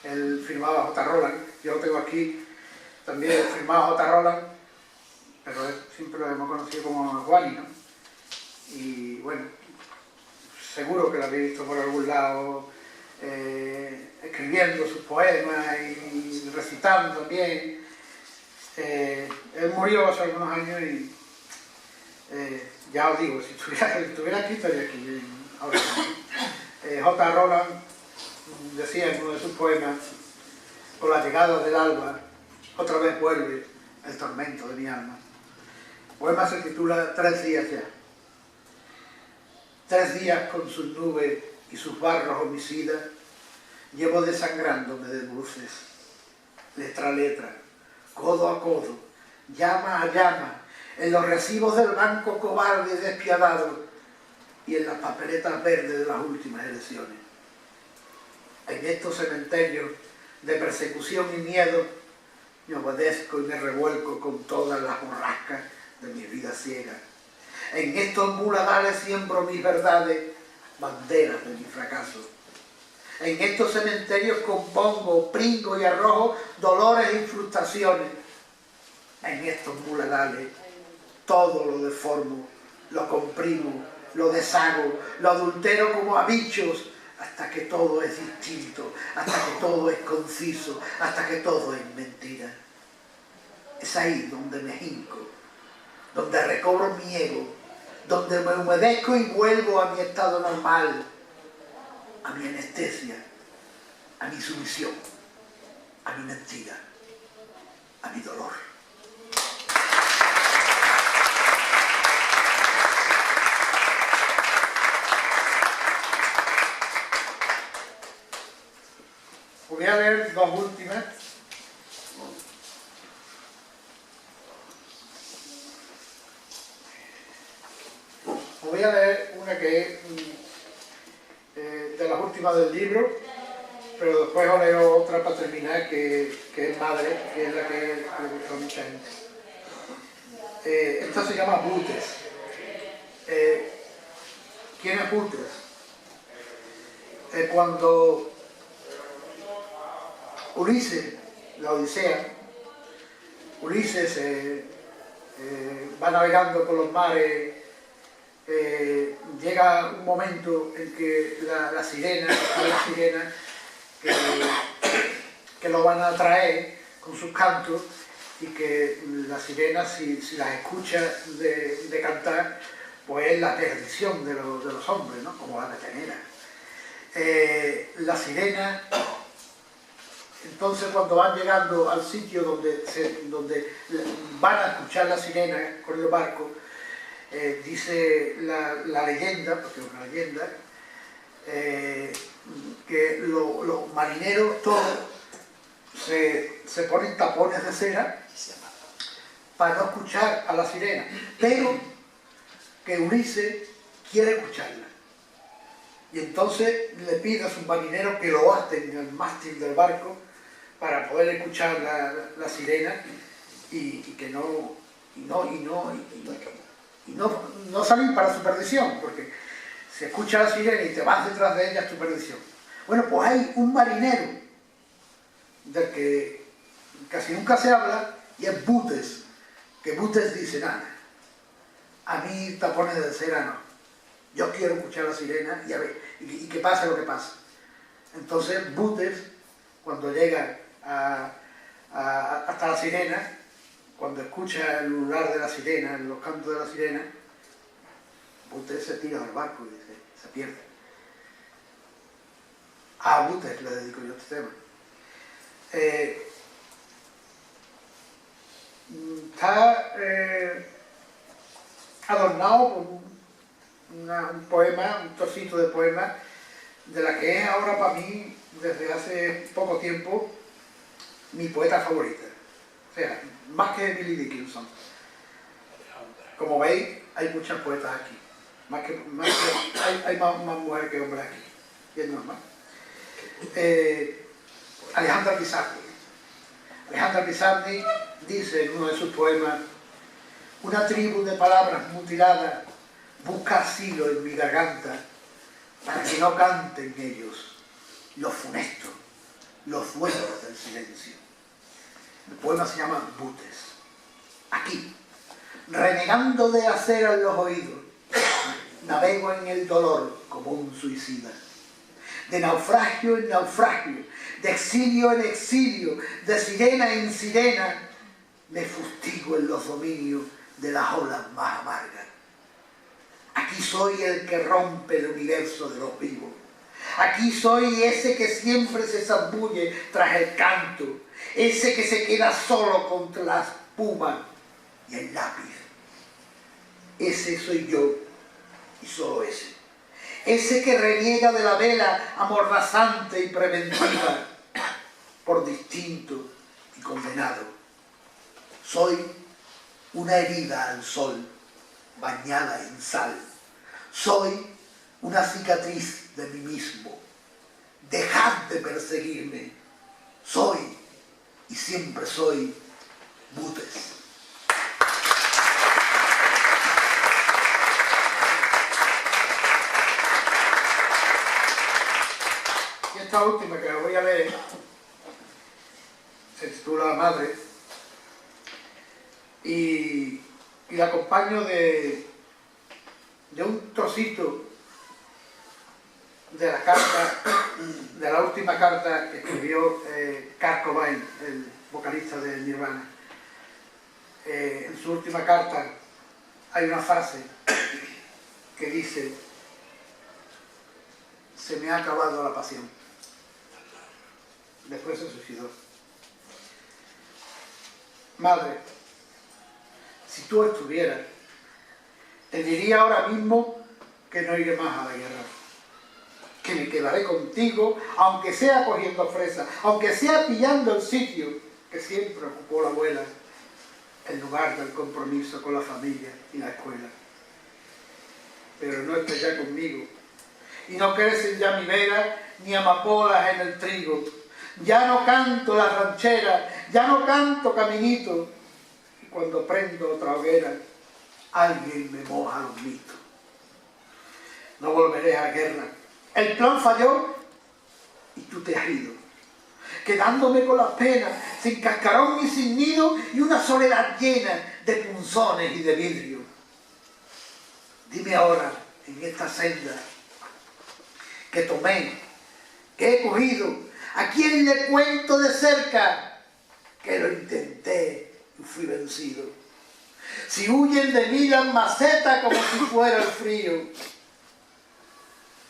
él firmaba J. Roland, yo lo tengo aquí, también firmaba J. Roland, pero él siempre lo hemos conocido como Juani, ¿no? Y bueno, seguro que lo habéis visto por algún lado, escribiendo sus poemas y recitando también. Él murió hace algunos años y ya os digo, si estuviera aquí, estaría aquí. Ahora, J. Roland decía en uno de sus poemas: con la llegada del alba, otra vez vuelve el tormento de mi alma. El poema se titula 3 días ya. 3 días con sus nubes y sus barros homicidas, llevo desangrándome de bruces, letra a letra, codo a codo, llama a llama, en los recibos del banco cobarde y despiadado y en las papeletas verdes de las últimas elecciones. En estos cementerios de persecución y miedo me obedezco y me revuelco con todas las borrascas de mi vida ciega. En estos muladales siembro mis verdades, banderas de mi fracaso. En estos cementerios compongo, pringo y arrojo dolores y frustraciones. En estos muladales todo lo deformo, lo comprimo, lo deshago, lo adultero como a bichos, hasta que todo es distinto, hasta que todo es conciso, hasta que todo es mentira. Es ahí donde me hinco, donde recobro mi ego, donde me humedezco y vuelvo a mi estado normal, a mi anestesia, a mi sumisión, a mi mentira, a mi dolor. Voy a leer 2 últimas. Voy a leer una que es de las últimas del libro, pero después os leo otra para terminar, que es Madre, que es la que le gustó a mucha gente. Esta se llama Butes. ¿Quién es Butes? Cuando Ulises, la Odisea, Ulises va navegando por los mares llega un momento en que la sirena que lo van a traer con sus cantos, y que las sirenas, si las escucha de cantar, pues es la perdición de los hombres, ¿no? Como la petenera. La sirena, entonces, cuando van llegando al sitio donde van a escuchar la sirena con el barco, dice la leyenda, porque es una leyenda, que los marineros todos se ponen tapones de cera para no escuchar a la sirena, pero que Ulises quiere escucharla. Y entonces le pide a sus marineros que lo aten en el mástil del barco para poder escuchar la sirena y no salir para su perdición, porque si escuchas la sirena y te vas detrás de ella es tu perdición. Bueno, pues hay un marinero del que casi nunca se habla, y es Butes, que Butes dice: nada, a mí tapones de cera no, yo quiero escuchar la sirena y a ver, y que pase lo que pase. Entonces Butes, cuando llega hasta la sirena, cuando escucha el lugar de la sirena, los cantos de la sirena, Butes se tira del barco y se pierde. A Butes le dedico yo este tema. Está adornado por un poema, un trocito de poema, de la que es ahora para mí, desde hace poco tiempo, mi poeta favorita. O sea, más que Billy Dickinson. Como veis, hay muchas poetas aquí. Hay más mujeres que hombres aquí. Y es normal. Alejandra Pizarnik. Alejandra Pizarnik dice en uno de sus poemas: una tribu de palabras mutiladas busca asilo en mi garganta para que no canten ellos los funestos, los dueños del silencio. El poema se llama Butes. Aquí, renegando de acera en los oídos, navego en el dolor como un suicida. De naufragio en naufragio, de exilio en exilio, de sirena en sirena, me fustigo en los dominios de las olas más amargas. Aquí soy el que rompe el universo de los vivos. Aquí soy ese que siempre se zambulle tras el canto, ese que se queda solo contra la espuma y el lápiz. Ese soy yo, y solo ese. Ese que reniega de la vela amordazante y preventiva, por distinto y condenado. Soy una herida al sol, bañada en sal. Soy una cicatriz de mí mismo. Dejad de perseguirme. Soy, y siempre soy, Butes. Esta última que la voy a leer se titula Madre, y la acompaño de un trocito de la carta, de la última carta que escribió Kurt Cobain, el vocalista de Nirvana. En su última carta hay una frase que dice: se me ha acabado la pasión. Después se suicidó. Madre, si tú estuvieras, te diría ahora mismo que no iré más a la guerra, que me quedaré contigo, aunque sea cogiendo fresas, aunque sea pillando el sitio que siempre ocupó la abuela, el lugar del compromiso con la familia y la escuela. Pero no estés ya conmigo, y no crecen ya mi vera ni amapolas en el trigo. Ya no canto la ranchera, ya no canto caminito, y cuando prendo otra hoguera, alguien me moja los mitos. No volveré a la guerra. El plan falló y tú te has ido, quedándome con las penas, sin cascarón ni sin nido, y una soledad llena de punzones y de vidrio. Dime ahora, en esta senda que tomé, que he cogido, ¿a quién le cuento de cerca que lo intenté y fui vencido? Si huyen de mí las macetas como si fuera el frío,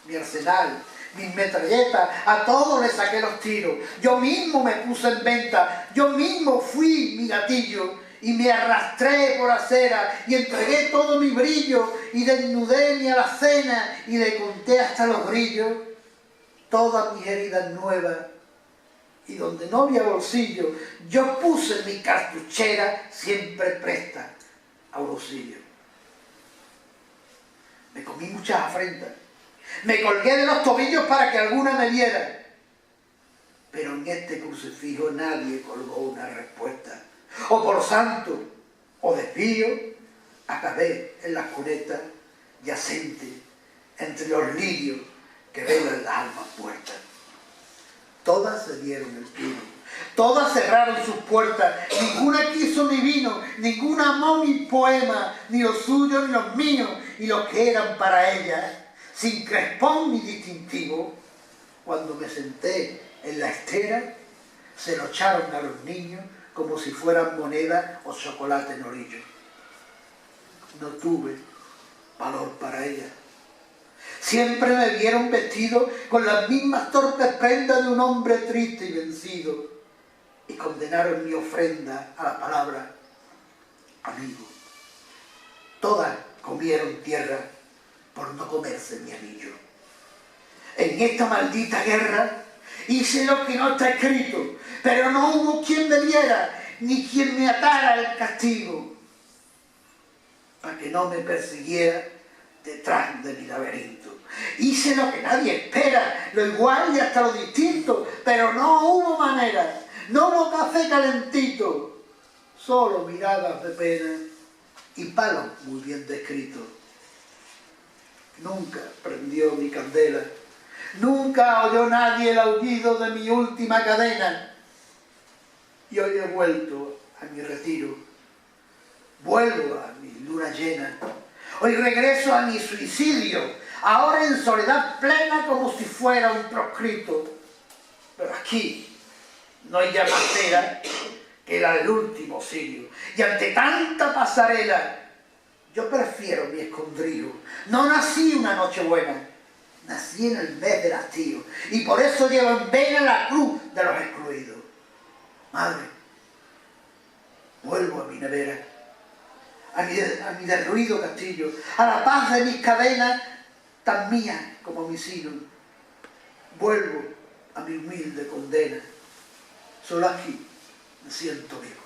mi arsenal, mis metralletas, a todos les saqué los tiros. Yo mismo me puse en venta, yo mismo fui mi gatillo y me arrastré por acera y entregué todo mi brillo y desnudé mi alacena y le conté hasta los grillos todas mis heridas nuevas. Y donde no había bolsillo, yo puse mi cartuchera siempre presta a bolsillo. Me comí muchas afrentas, me colgué de los tobillos para que alguna me viera, pero en este crucifijo nadie colgó una respuesta. O por santo o desvío, acabé en las cunetas yacente entre los lirios que velan las almas muertas. Todas se dieron el tiro, todas cerraron sus puertas, ninguna quiso mi vino, ninguna amó mi poema, ni los suyos ni los míos, y los que eran para ellas, sin crespón ni distintivo. Cuando me senté en la estera, se lo echaron a los niños como si fueran monedas o chocolate en orillo. No tuve valor para ellas. Siempre me vieron vestido con las mismas torpes prendas de un hombre triste y vencido, y condenaron mi ofrenda a la palabra amigo. Todas comieron tierra por no comerse mi anillo. En esta maldita guerra hice lo que no está escrito, pero no hubo quien me viera, ni quien me atara al castigo, para que no me persiguiera detrás de mi laberinto. Hice lo que nadie espera, lo igual y hasta lo distinto, pero no hubo manera, no hubo café calentito, solo miradas de pena y palos muy bien descritos. Nunca prendió mi candela, nunca oyó nadie el aullido de mi última cadena, y hoy he vuelto a mi retiro, vuelvo a mi luna llena. Hoy regreso a mi suicidio, ahora en soledad plena como si fuera un proscrito. Pero aquí no hay ya más cera que la del último sirio. Y ante tanta pasarela, yo prefiero mi escondrijo. No nací una noche buena, nací en el mes del hastío. Y por eso llevo en vena la cruz de los excluidos. Madre, vuelvo a mi nevera, a mi derruido castillo, a la paz de mis cadenas, tan mía como mi sino. Vuelvo a mi humilde condena, solo aquí me siento vivo.